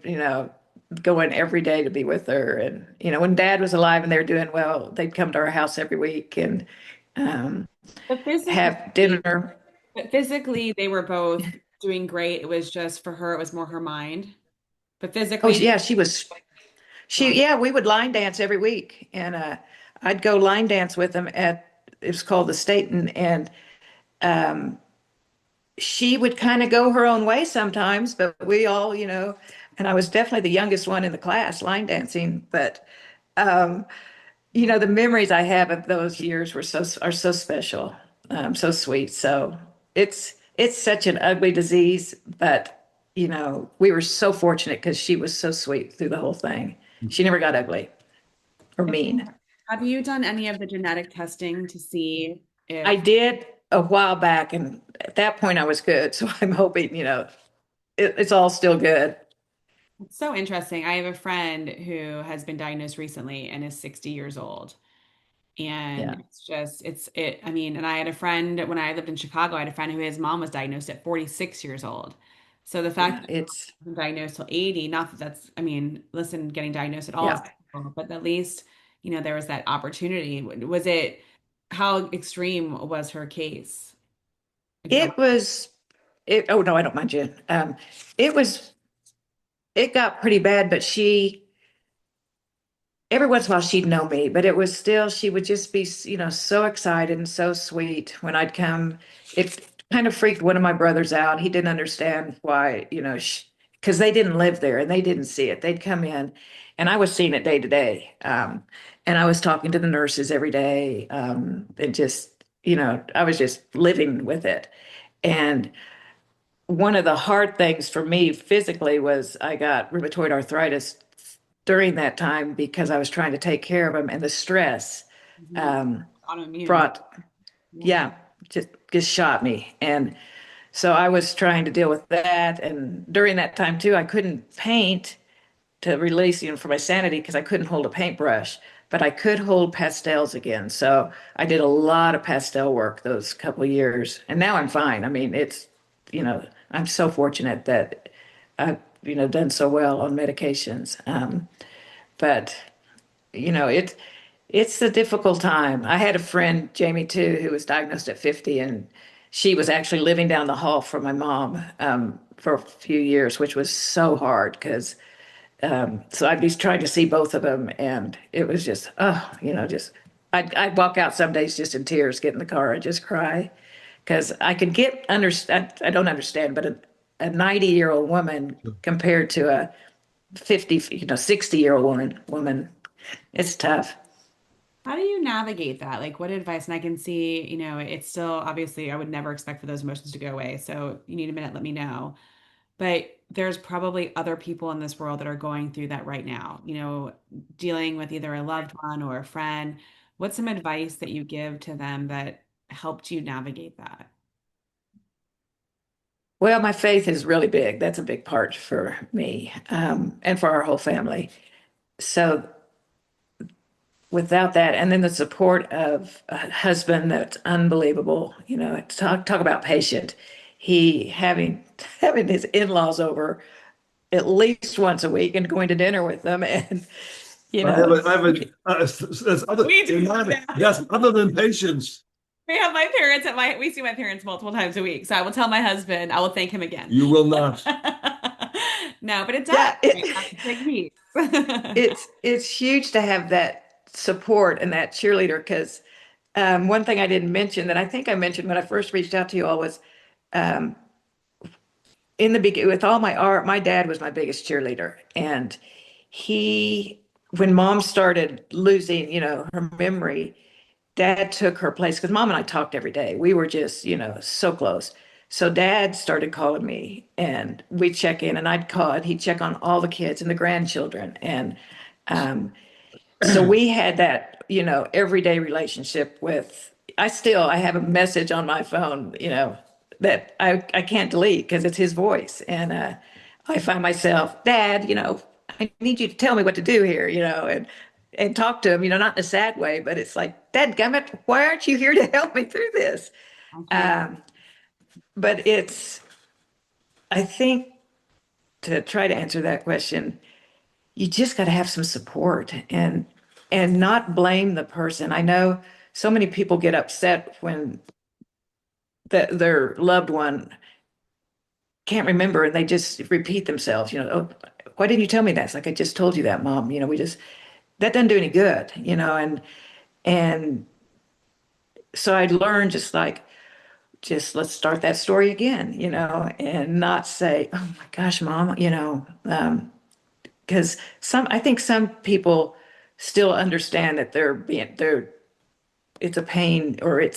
going every day to be with her. And, when Dad was alive and they were doing well, they'd come to our house every week and um, But have physically, dinner. but physically, they were both doing great. It was just for her, it was more her mind. But Oh, physically, yeah, strong. yeah, we would line dance every week. And I'd go line dance with them it was called the Staten. And um, she would kind of go her own way sometimes, but we all, and I was definitely the youngest one in the class line dancing. But um, the memories I have of those years are so special, so sweet. So it's such an ugly disease, but we were so fortunate because she was so sweet through the whole thing. She never got ugly or mean. Have you done any of the genetic testing to see I if did a while back, and at that point I was good. So I'm hoping, it's all still good. it's so interesting? I have a friend who has been diagnosed recently and is 60 years old. And Yeah, it's just, I mean, and I had a friend when I lived in Chicago, I had a friend who his mom was diagnosed at 46 years old. So the fact yeah, that your mom it's wasn't diagnosed till 80, not that that's, I mean, listen, getting diagnosed at all is yeah. difficult, but at least, there was that opportunity. How extreme was her case? If you don't It was Oh no, I don't mind you. It was it got pretty bad, but every once in a while she'd know me, but it was still, she would just be, so excited and so sweet when I'd come. It kind of freaked one of my brothers out. He didn't understand why, because they didn't live there and they didn't see it. They'd come in and I was seeing it day to day. And I was talking to the nurses every day. And just, I was just living with it. And one of the hard things for me physically was I got rheumatoid arthritis during that time because I was trying to take care of him, and the stress Mhm. um, Autoimmune. brought, Yeah. yeah, just shot me. And so I was trying to deal with that. And during that time too, I couldn't paint to release, for my sanity because I couldn't hold a paintbrush, but I could hold pastels again. So I did a lot of pastel work those couple of years, and now I'm fine. I mean, I'm so fortunate that I've, done so well on medications. But it's a difficult time. I had a friend, Jamie, too, who was diagnosed at 50, and she was actually living down the hall from my mom for a few years, which was so hard because so I'd be trying to see both of them, and it was just, just I'd walk out some days just in tears, get in the car and just cry because I could understand. I don't understand, but a 90-year-old woman compared to a 50, 60-year-old woman, it's tough. How do you navigate that? Like, what advice? And I can see, it's still obviously, I would never expect for those emotions to go away. So you need a minute, let me know. But there's probably other people in this world that are going through that right now, dealing with either a loved one or a friend. What's some advice that you give to them that helped you navigate that? Well, my faith is really big. That's a big part for me, and for our whole family. So without that, and then the support of a husband that's unbelievable, talk about patient. He having his in-laws over at least once a week and going to dinner with them, and you know, That's other, We do that. yes, other than patience, We have my parents we see my parents multiple times a week. So I will tell my husband, I will thank him again. you will not. No, but it does. yeah, Right? That's a big piece. it's huge to have that support and that cheerleader because one thing I didn't mention that I think I mentioned when I first reached out to you all was um, in the beginning with all my art, my dad was my biggest cheerleader. And he, when mom started losing, her memory, dad took her place because mom and I talked every day. We were just, so close. So dad started calling me and we'd check in and I'd call and he'd check on all the kids and the grandchildren. And um, so we had that, everyday relationship with, I have a message on my phone, that I can't delete because it's his voice. And I find myself, Dad, I need you to tell me what to do here, and talk to him, not in a sad way, but it's like, Dad gummit, why aren't you here to help me through this? I hear you. Um, but I think to try to answer that question, you just got to have some support and not blame the person. I know so many people get upset when their loved one can't remember and they just repeat themselves, oh, why didn't you tell me that? It's like I just told you that, Mom. That doesn't do any good, and so I learned just let's start that story again, and not say, oh my gosh, Mom, because I think some people still understand that it's a pain or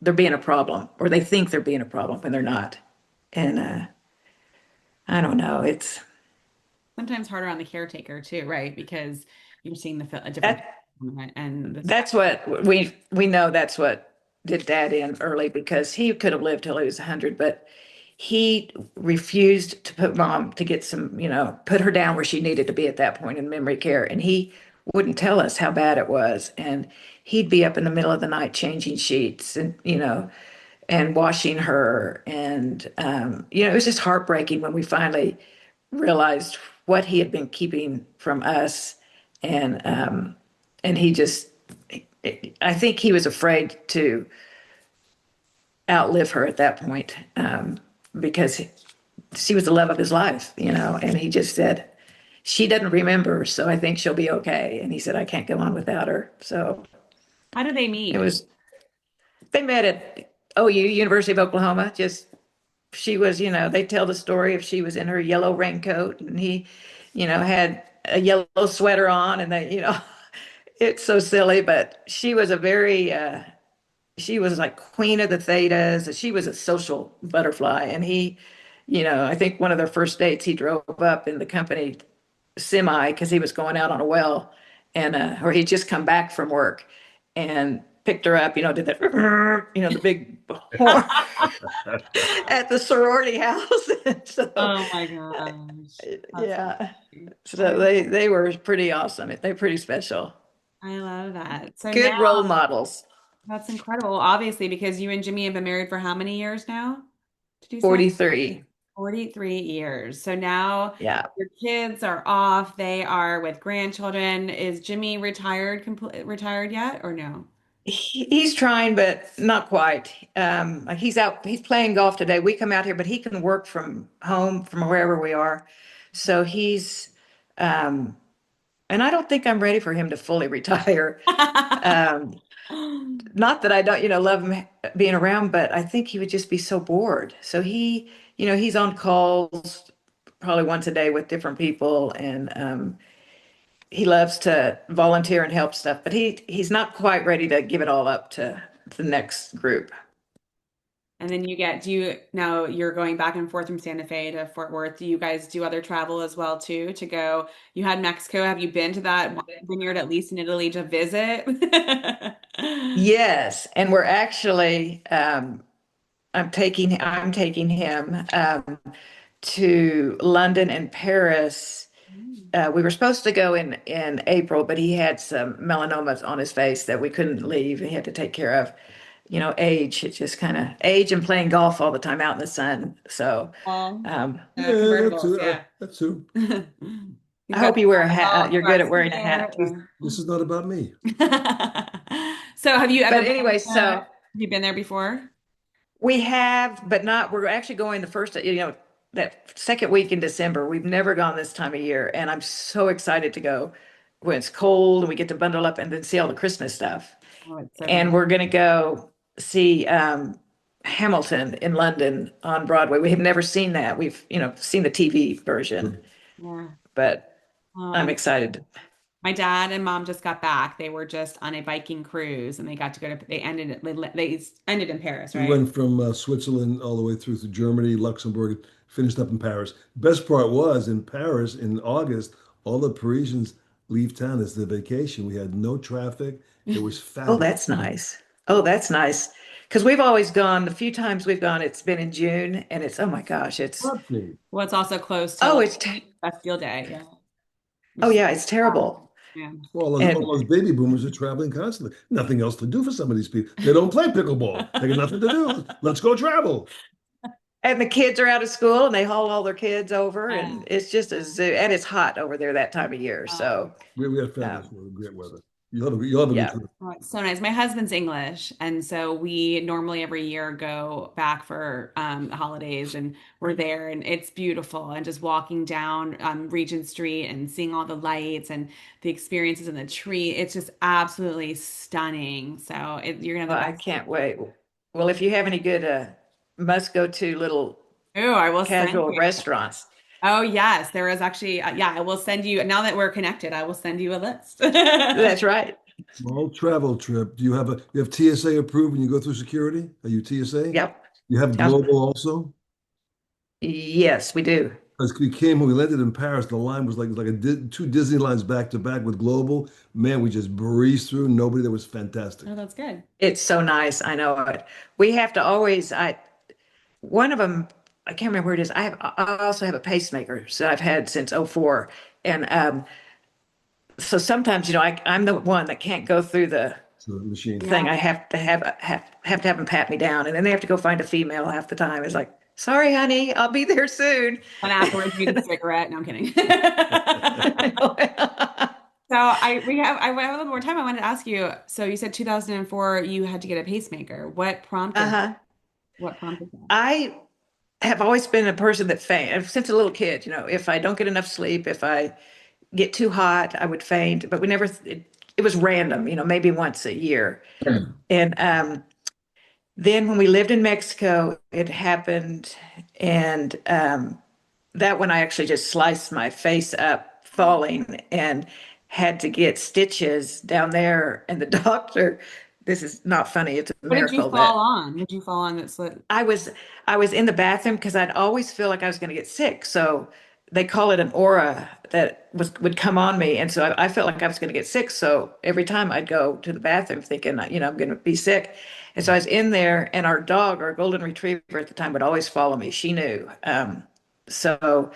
they're being a problem or they think they're being a problem when they're not. And I don't know. It's Sometimes harder on the caretaker too, right? Because you're seeing a different that and this. that's what we know that's what did dad in early because he could have lived till he was 100, but he refused to put mom to get some, put her down where she needed to be at that point in memory care. And he wouldn't tell us how bad it was. And he'd be up in the middle of the night changing sheets and, and washing her. And, it was just heartbreaking when we finally realized what he had been keeping from us. And he just, I think he was afraid to outlive her at that point because she was the love of his life, and he just said, she doesn't remember, so I think she'll be okay. And he said, I can't go on without her. So How do they it meet? was, they met at OU, University of Oklahoma. Just, she was, they tell the story of she was in her yellow raincoat and he, had a yellow sweater on and they, it's so silly, but she was she was like queen of the thetas. She was a social butterfly and I think one of their first dates, he drove up in the company semi because he was going out on a well and or he'd just come back from work and picked her up, did that, the big horn at the sorority house. And so, Oh my gosh. That's so yeah, funny. so they were pretty awesome. They're pretty special. I love that. So now Good role models. that's incredible, obviously, because you and Jimmy have been married for how many years now? Did you say? 43. 43 years. So now Yeah. your kids are off. They are with grandchildren. Is Jimmy retired yet or no? He's trying, but not quite. Like he's out, he's playing golf today. We come out here, but he can work from home from wherever we are. So um, and I don't think I'm ready for him to fully retire. Um, Not that I don't, love him being around, but I think he would just be so bored. So he's on calls probably once a day with different people, and he loves to volunteer and help stuff, but he's not quite ready to give it all up to the next group. And then now you're going back and forth from Santa Fe to Fort Worth. Do you guys do other travel as well too to go? You had Mexico. Have you been to that vineyard at least in Italy to visit? Yes, and we're actually I'm taking him to London and Paris. We were supposed to go in April, but he had some melanomas on his face that we couldn't leave. He had to take care of. Age. It's just kind of age and playing golf all the time out in the sun. So, Well, Yeah, that convertibles, too. yeah. That too. I You've got hope you wear a hat. all You're good at dressed wearing a there. hat. This is not about me. So have you ever But been anyway, have so you been there before? we have, but not, we're actually going the first, that second week in December. We've never gone this time of year. And I'm so excited to go when it's cold and we get to bundle up and then see all the Christmas stuff. Oh, it's so And we're going to go see Hamilton in London on Broadway. We have never seen that. We've, seen the TV version, yeah. but I'm Um, excited. my dad and mom just got back. They were just on a Viking cruise and they got to go to they ended in Paris, We right? went from Switzerland all the way through to Germany, Luxembourg, finished up in Paris. Best part was in Paris in August, all the Parisians leave town. It's their vacation. We had no traffic. It was Oh, fabulous. that's nice. Oh, that's nice. Because we've always gone, the few times we've gone, it's been in June and it's, oh my gosh, Lovely. Well, it's also close to oh, like it's, Bastille Day, yeah. oh Which is yeah, it's terrible. yeah. Well, And, all those baby boomers are traveling constantly. Nothing else to do for some of these people. They don't play pickleball. They got nothing to do. Let's go travel. and the kids are out of school and they haul all their kids over Yeah. and it's just a zoo and it's hot over there that time of year. Um, So, We had fabulous um, weather, great weather. You'll have a good yeah. trip. Oh, it's so nice. My husband's English, and so we normally every year go back for the holidays, and we're there, and it's beautiful. And just walking down Regent Street and seeing all the lights and the experiences in the tree, it's just absolutely stunning. So you're gonna Well, have the I best. can't wait. Well, if you have any good must go to little Oh, I will send casual you. restaurants, Oh yes, there is actually. Yeah, I will send you. Now that we're connected, I will send you a list. that's right. Small travel trip. Do you have TSA approved when you go through security? Are you TSA? Yep. You have Yep. global also? Yes, we do. As when we landed in Paris, the line was two Disney lines back to back with global. Man, we just breezed through. Nobody that was fantastic. Oh, that's good. It's so nice. I know it. We have to always, one of them, I can't remember where it is. I also have a pacemaker, so I've had since '04. And so sometimes, I'm the one that can't go through the So the machine. thing. Yeah. I have to have them pat me down, and then they have to go find a female half the time. It's like, sorry, honey, I'll be there soon. And afterwards, you get a cigarette. No, I'm kidding. So I have a little more time. I wanted to ask you. So you said 2004 you had to get a pacemaker. Uh-huh. What prompted that? I have always been a person that faint since a little kid. If I don't get enough sleep, if I get too hot, I would faint. But we never. It was random. Maybe once a year. And then when we lived in Mexico, it happened, and that one I actually just sliced my face up falling and had to get stitches down there. And the doctor this is not funny. It's a What did you miracle fall that on? Did you fall on that slit? I was I was in the bathroom because I'd always feel like I was going to get sick. So they call it an aura that would come on me, and so I felt like I was going to get sick. So every time I'd go to the bathroom thinking, I'm going to be sick, and so I was in there, and our dog, our golden retriever at the time, would always follow me. She knew. So,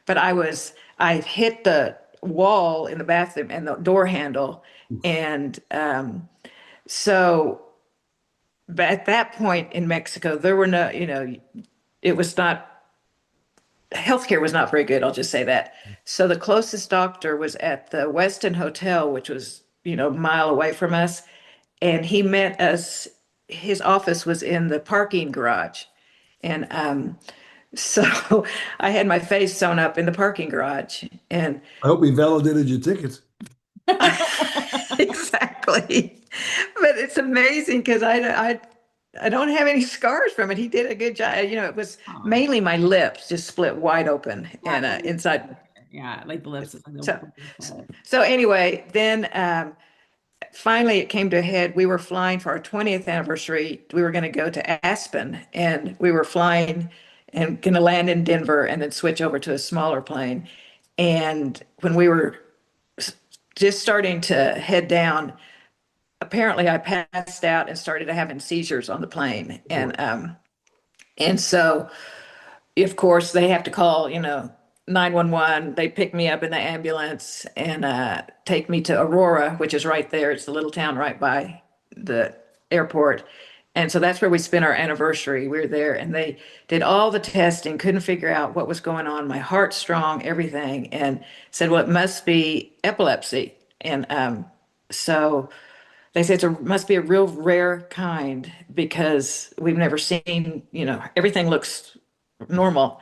but I hit the wall in the bathroom and the door handle, and so. But at that point in Mexico, there were no, it was not, healthcare was not very good. I'll just say that. So the closest doctor was at the Westin Hotel, which was, a mile away from us. And he met us, his office was in the parking garage. And so I had my face sewn up in the parking garage. And I hope he validated your ticket. exactly. But it's amazing because I don't have any scars from it. He did a good job. It was Oh, mainly my lips just split wide open and that is, inside. yeah, like the lips is like So, the so anyway, then finally it came to a head. We were flying for our 20th anniversary. We were going to go to Aspen, and we were flying and going to land in Denver and then switch over to a smaller plane. And when we were just starting to head down, apparently I passed out and started having seizures on the plane. Boy. And so of course they have to call, 911. They pick me up in the ambulance and take me to Aurora, which is right there. It's the little town right by the airport. And so that's where we spent our anniversary. We were there and they did all the testing, couldn't figure out what was going on. My heart's strong, everything, and said, well, it must be epilepsy. And so they say must be a real rare kind because we've never seen, everything looks normal.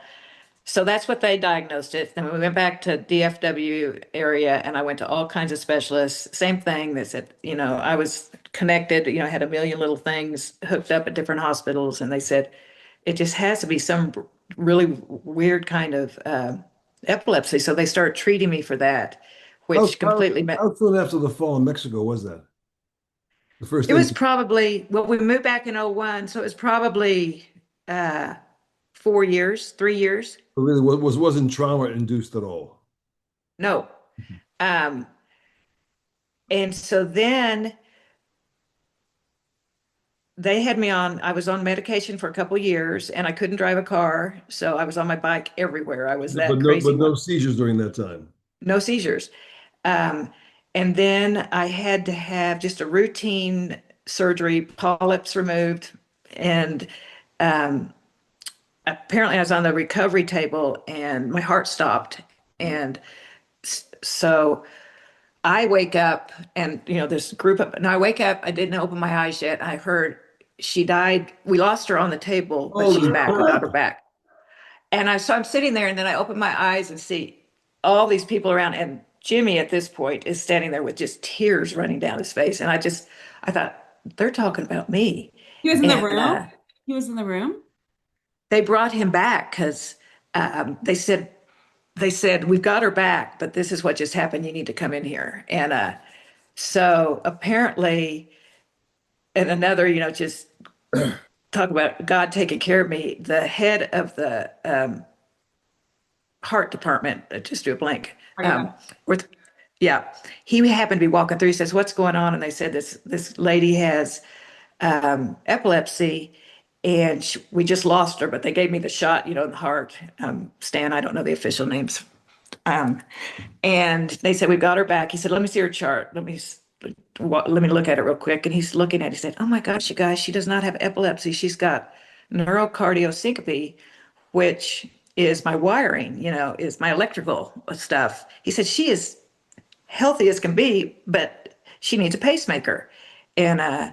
So that's what they diagnosed it. Then we went back to DFW area and I went to all kinds of specialists. Same thing. They said, I was connected, I had a million little things hooked up at different hospitals. And they said, it just has to be some really weird kind of epilepsy. So they started treating me for that, How, which how, completely met. how soon after the fall in Mexico was that? The first It thing, was probably, well, we moved back in '01, so it was probably uh, 4 years, 3 years. really wasn't trauma induced at all. No. Um, and so then they had me on, I was on medication for a couple years and I couldn't drive a car. So I was on my bike everywhere. I was But that no, crazy but one. no seizures during that time. No seizures. Um, and then I had to have just a routine surgery, polyps removed, and um, apparently I was on the recovery table and my heart stopped. And so I wake up and, this group of, and I wake up, I didn't open my eyes yet. I heard she died. We lost her on the table, but she's Holy back. We got crap. her back. So I'm sitting there and then I open my eyes and see all these people around. And Jimmy at this point is standing there with just tears running down his face. And I thought, they're talking about me. He was in the And room. He was in the room. they brought him back because they said, we've got her back, but this is what just happened. You need to come in here. And so apparently, and another, just talk about God taking care of me, the head of the heart department, just drew a blank. Cardiovascular. With, yeah, he happened to be walking through. He says, "What's going on?" And they said, "This lady has epilepsy, and we just lost her, but they gave me the shot, in the heart." Stan, I don't know the official names. Um, and they said, "We've got her back." He said, "Let me see her chart. Let me look at it real quick." And he's looking at it. He said, "Oh my gosh, you guys, she does not have epilepsy. She's got neurocardiocencepy, which is my wiring, is my electrical stuff." He said, "She is healthy as can be, but she needs a pacemaker." And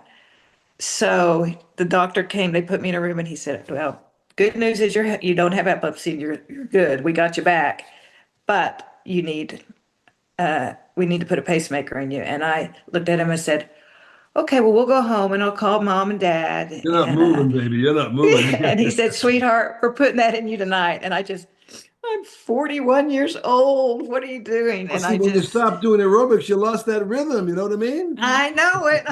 so the doctor came, they put me in a room and he said, "Well, good news is you don't have epilepsy. You're good. We got you back, but we need to put a pacemaker in you." And I looked at him and said, "Okay, well, we'll go home and I'll call mom and dad." You're not moving, baby. You're not moving. And he said, "Sweetheart, we're putting that in you tonight." And I'm 41 years old. What are you doing? Well, And see, when you stopped doing aerobics, you lost that rhythm. You know what I mean? I know it.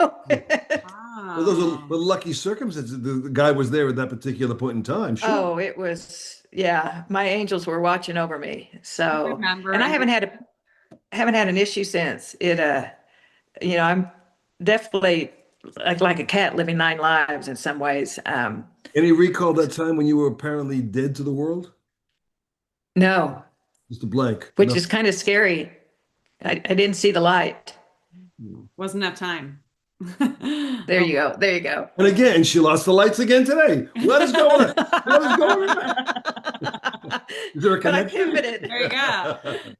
Well, those are Wow. the lucky circumstances. The guy was there at that particular point in time. Sure. Oh, it was, yeah, my angels were watching over me. I So, remember, and I and haven't had an issue since. I'm definitely like a cat living 9 lives in some ways. Any recall that time when you were apparently dead to the world? No, Just a blank. which Nothing. is kind of scary. I didn't see the light. wasn't enough time. There Oh. you go. There you go. And again, she lost the lights again today. What is going on? What is going on? Is there a But I connection? pivoted. There you go.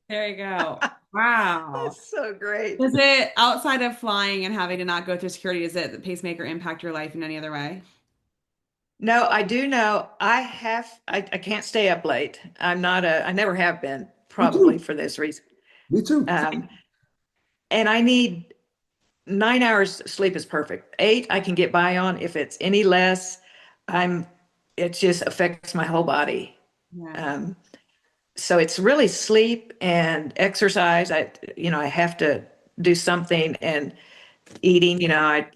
There you go. Wow. That's so great. Does it, outside of flying and having to not go through security, does it the pacemaker impact your life in any other way? No, I do know I can't stay up late. I never have been, Me probably too. for this reason. Me too. Um, and I need 9 hours sleep is perfect. 8 I can get by on. If it's any less, I'm it just affects my whole body. Yeah. Um, so it's really sleep and exercise. I have to do something and eating, I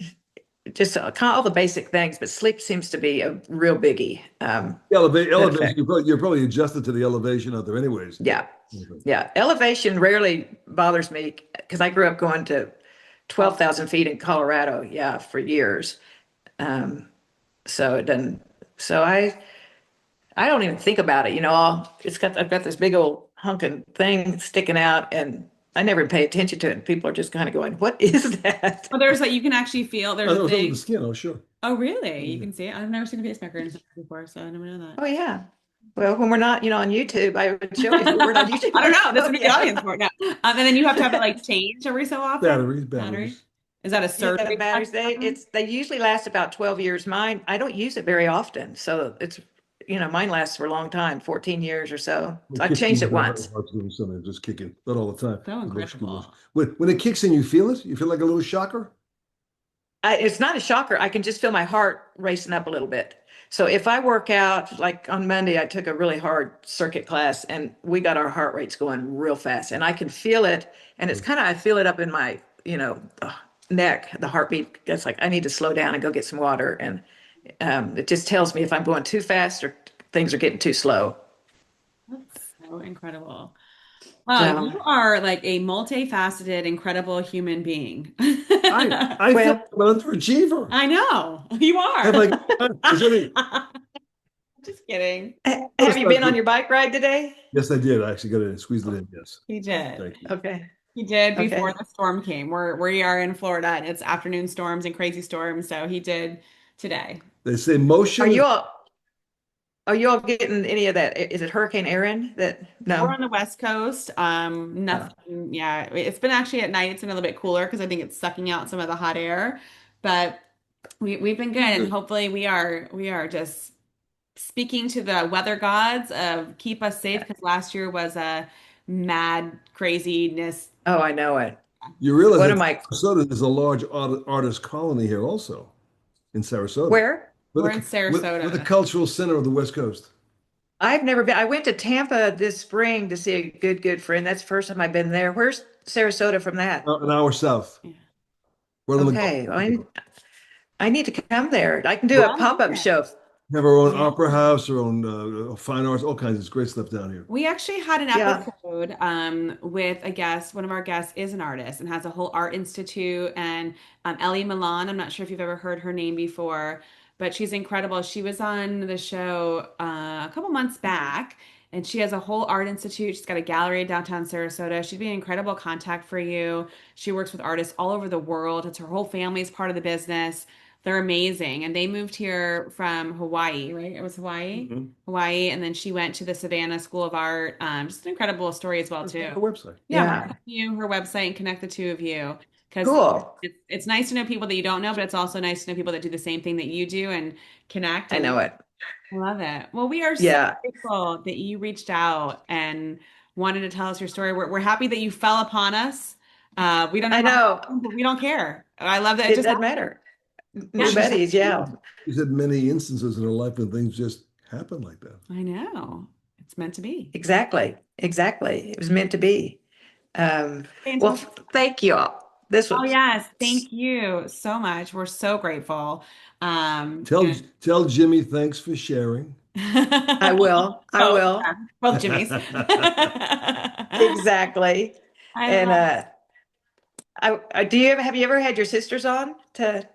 just all the basic things, but sleep seems to be a real biggie. That Elevation. affect. You're probably adjusted to the elevation out there, anyways. Yeah. Okay. Yeah. Elevation rarely bothers me because I grew up going to 12,000 feet in Colorado. Yeah. For years. Um, so it doesn't, so I don't even think about it. I've got this big old hunking thing sticking out and I never pay attention to it. And people are just kind of going, what is that? Well, there's like you can actually feel Oh, there's that a was under the thing. skin. Oh, sure. Oh, really? You Yeah. can see it? I've never seen a pacemaker in something before, so I never know that. Oh, yeah. Well, when we're not, on YouTube, I would show you. If we weren't on YouTube, I don't I'd know. This show would be the you. audience for it. No. And then you have to have it like changed every so often. Batteries, Battery. batteries. Is that a Yeah, the surgery? batteries, they usually last about 12 years. Mine, I don't use it very often. So mine lasts for a long time, 14 years or so. It So I kicks in changed it with our once. hearts doing something, just kicking, not all the time. So Electrical. incredible. When it kicks in, you feel it? You feel like a little shocker? It's not a shocker. I can just feel my heart racing up a little bit. So if I work out, like on Monday, I took a really hard circuit class and we got our heart rates going real fast and I can feel it. And it's kind of, I feel it up in my, neck, the heartbeat. It's like, I need to slow down and go get some water. And it just tells me if I'm going too fast or things are getting too slow. That's so incredible. Wow, So, you are like a multifaceted, incredible human being. I feel well, like an underachiever. I know you Have are. I is there any, Just kidding. have you been on your bike ride today? yes, I did. I actually got it and squeezed it in. Yes. He did. Thank you. Okay. He did before Okay. the storm came. We are in Florida and it's afternoon storms and crazy storms. So he did today. They say Are motion is you all are you all getting any of that? Is it Hurricane Aaron that We're no? on the West Coast. Oh, Nothing, yeah. It's been actually at night, it's been a little bit cooler because I think it's sucking out some of the hot air. But we've been good and hopefully we are just speaking to the weather gods of keep us safe because last year was a mad craziness. oh, I know it. you realize One that of my Sarasota is a large artist colony here also in Sarasota. where? We're We're in we're the Sarasota. cultural center of the West Coast. I've never been. I went to Tampa this spring to see a good friend. That's the first time I've been there. Where's Sarasota from that? An hour south. Yeah. We're on the Gulf. Okay, I need to come there. I can do We a pop-up show. have our own Yeah. opera house, our own fine arts, all kinds of great stuff down here. We actually had an Yeah. episode with a guest. One of our guests is an artist and has a whole art institute. And Ellie Milan, I'm not sure if you've ever heard her name before, but she's incredible. She was on the show a couple months back, and she has a whole art institute. She's got a gallery in downtown Sarasota. She'd be an incredible contact for you. She works with artists all over the world. It's her whole family's part of the business. They're amazing. And they moved here from Hawaii, right? It was Hawaii. Mhm. Hawaii, and then she went to the Savannah School of Art. Just an incredible story as well That's too. the website. Yeah, I'm Yeah. gonna send you her website and connect the two of you because Cool. it's nice to know people that you don't know, but it's also nice to know people that do the same thing that you do and connect. I And know it. I love it. Well, we are so Yeah. grateful that you reached out and wanted to tell us your story. We're happy that you fell upon us. We don't know I how, know. but we don't care. I love that it It just doesn't matter. yeah, New buddies, yeah. She's had many instances in her life when things just happen like that. I know. It's meant to be. Exactly. Exactly. It was meant to be. Um, Stay in well, touch. thank you all. This Oh was, yes, thank you so much. We're so grateful. Tell And tell Jimmy thanks for sharing. I will. I both, will. yeah, both Jimmys. Exactly. I And love. do you ever have you ever had your sisters on to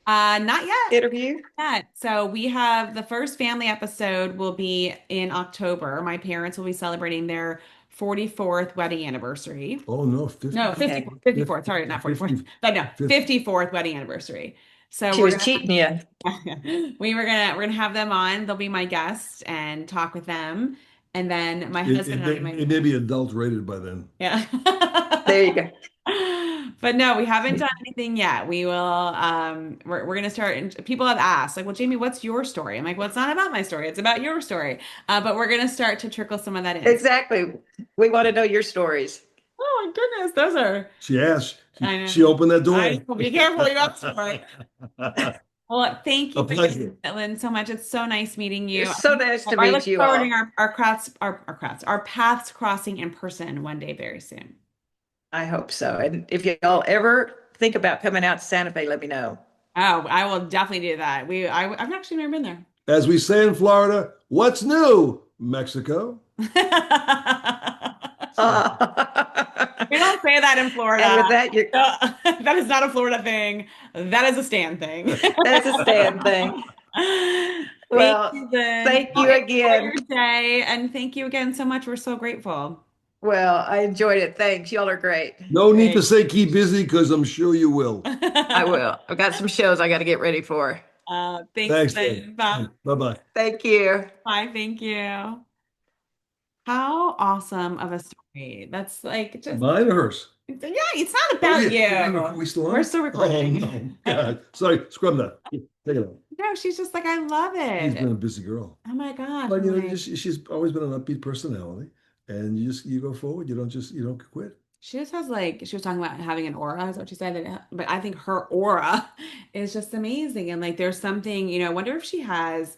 Not yet. interview? Yet. So we have the first family episode will be in October. My parents will be celebrating their 44th wedding anniversary. Oh no, No, 50, 50, Okay. 54th. 50, Sorry, not 44th. 50, But no, 50. 54th wedding anniversary. So She we're was gonna cheating you. we're gonna have them on. They'll be my guests and talk with them. And then my It, husband it and may I might, it may be adulterated by then. yeah. There you go. But no, we haven't done anything yet. We will we're gonna start and people have asked, like, well, Jamie, what's your story? I'm like, well, it's not about my story, it's about your story. But we're gonna start to trickle some of that in. Exactly. We want to know your stories. Oh my goodness, those are She asked. I She know. opened that door. I will be careful you ask for it. Well, thank A you for doing pleasure. that, Lynn, so much. It's so nice meeting you. It's so nice to I meet look you forward to all. our paths crossing in person one day very soon. I hope so. And if y'all ever think about coming out to Santa Fe, let me know. Oh, I will definitely do that. I've actually never been there. As we say in Florida, what's new, Mexico? We don't say that in And with Florida. that, you No, that is not a Florida thing. That is a Stan thing. that's a stand thing. Thank Well, you, Lynn. thank Well, you enjoy again. your day, and thank you again so much. We're so grateful. Well, I enjoyed it. Thanks. Y'all are great. No need to Great. say keep busy because I'm sure you will. I will. I've got some shows I got to get ready for. Thanks, Thanks, Lynn. Lynn. Bye. Bye bye. Thank you. Bye. Thank you. How awesome of a story. That's like just, Mine or hers? yeah, it's not Oh, about yeah. you. We still We're on? still Oh, recording. no. God. Sorry. Scrub that. Take it out. No, she's just like, I love She's been it. a busy girl. Oh my gosh. But, I'm like, she's always been an upbeat personality. And you go forward. You don't quit. she just has like, she was talking about having an aura, is what she said. But I think her aura is just amazing. And like, there's something, I wonder if she has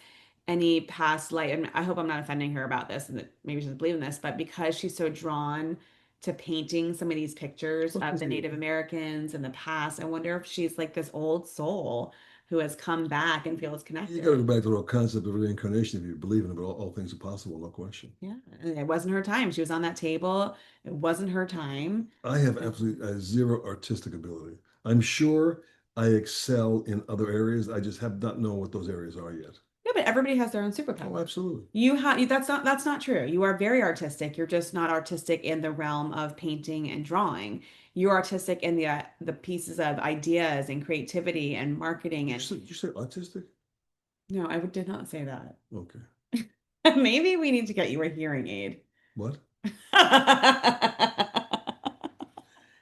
any past life. And I hope I'm not offending her about this and that maybe she doesn't believe in this, but because she's so drawn to painting some of these pictures of the Native Americans and the past, I wonder if she's like this old soul who has come back and feels You got to go connected. back to the whole concept of reincarnation if you believe in it, but all things are possible, no question. Yeah. And it wasn't her time. She was on that table. It wasn't her time. I have absolutely zero artistic ability. I'm sure I excel in other areas. I just have not known what those areas are yet. Yeah, but everybody has their own Oh, superpower. absolutely. That's not true. You are very artistic. You're just not artistic in the realm of painting and drawing. You're artistic in the pieces of ideas and creativity and marketing and You say autistic? no, did not say that. Okay. Maybe we need to get you a hearing aid. What?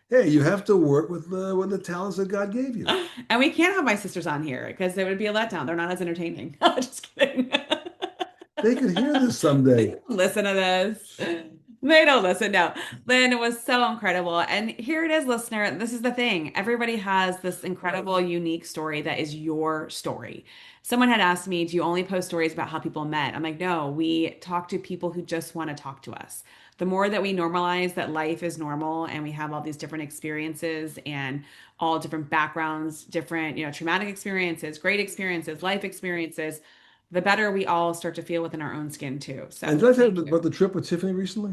Hey, you have to work with the talents that God gave you. And we can't have my sisters on here because it would be a letdown. They're not as entertaining. Just kidding. They could hear this someday. Listen to this. They don't listen. No. Lynn, it was so incredible. And here it is, listener. This is the thing. Everybody has this incredible, unique story that is your story. Someone had asked me, do you only post stories about how people met? I'm like, no, we talk to people who just want to talk to us. The more that we normalize that life is normal and we have all these different experiences and all different backgrounds, different, traumatic experiences, great experiences, life experiences, the better we all start to feel within our own skin too. And So did I tell thank you you. about the trip with Tiffany recently?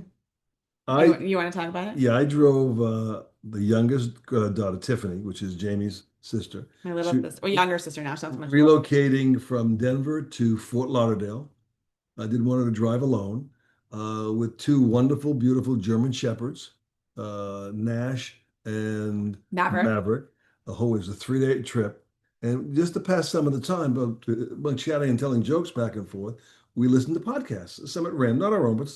You, I you want to talk about it? Yeah, I drove the youngest daughter, Tiffany, which is Jamie's sister. My little She sister, or younger sister now, sounds much older. relocating from Denver to Fort Lauderdale. I didn't want her to drive alone with two wonderful, beautiful German shepherds, Nash and Maverick. Maverick. It was a 3-day trip. And just to pass some of the time, but among chatting and telling jokes back and forth, we listened to podcasts, some at random, not our own, but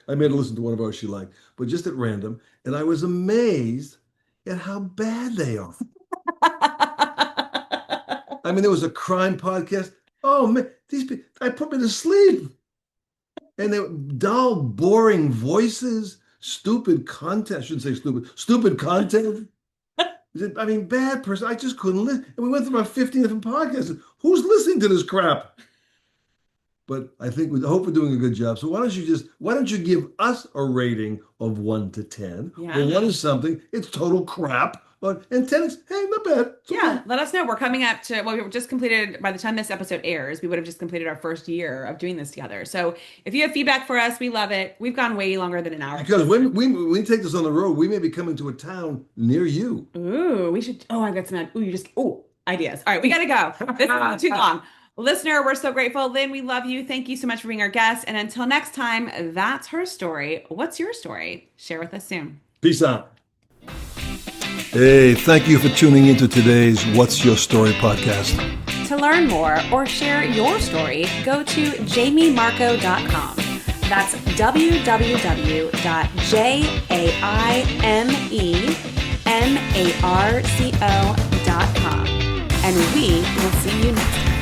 I made her listen to one of ours she liked, but just at random. And I was amazed at how bad they are. I mean, there was a crime podcast. Oh man, these people, I put me to sleep. And they were dull, boring voices, stupid content. I shouldn't say stupid content. I mean, bad person. I just couldn't listen. And we went through about 15 different podcasts. Who's listening to this crap? but I think I hope we're doing a good job. So why don't you give us a rating of 1 to 10? Yeah. Where 1 is something, it's total crap. And 10 is, hey, not bad. It's Yeah, okay. let us know. We're coming up to, well, we just completed, by the time this episode airs, we would have just completed our first year of doing this together. So if you have feedback for us, we love it. We've gone way longer than an hour. Because when we take this on the road, we may be coming to a town near you. Ooh, we should, oh, I got some, ideas. All right, we got to go. This is too long. Listener, we're so grateful. Lynn, we love you. Thank you so much for being our guest. And until next time, that's her story. What's your story? Share with us soon. Peace out. Hey, thank you for tuning into today's What's Your Story podcast. To learn more or share your story, go to jamiemarco.com. That's www.jamiemarco.com. And we will see you next time.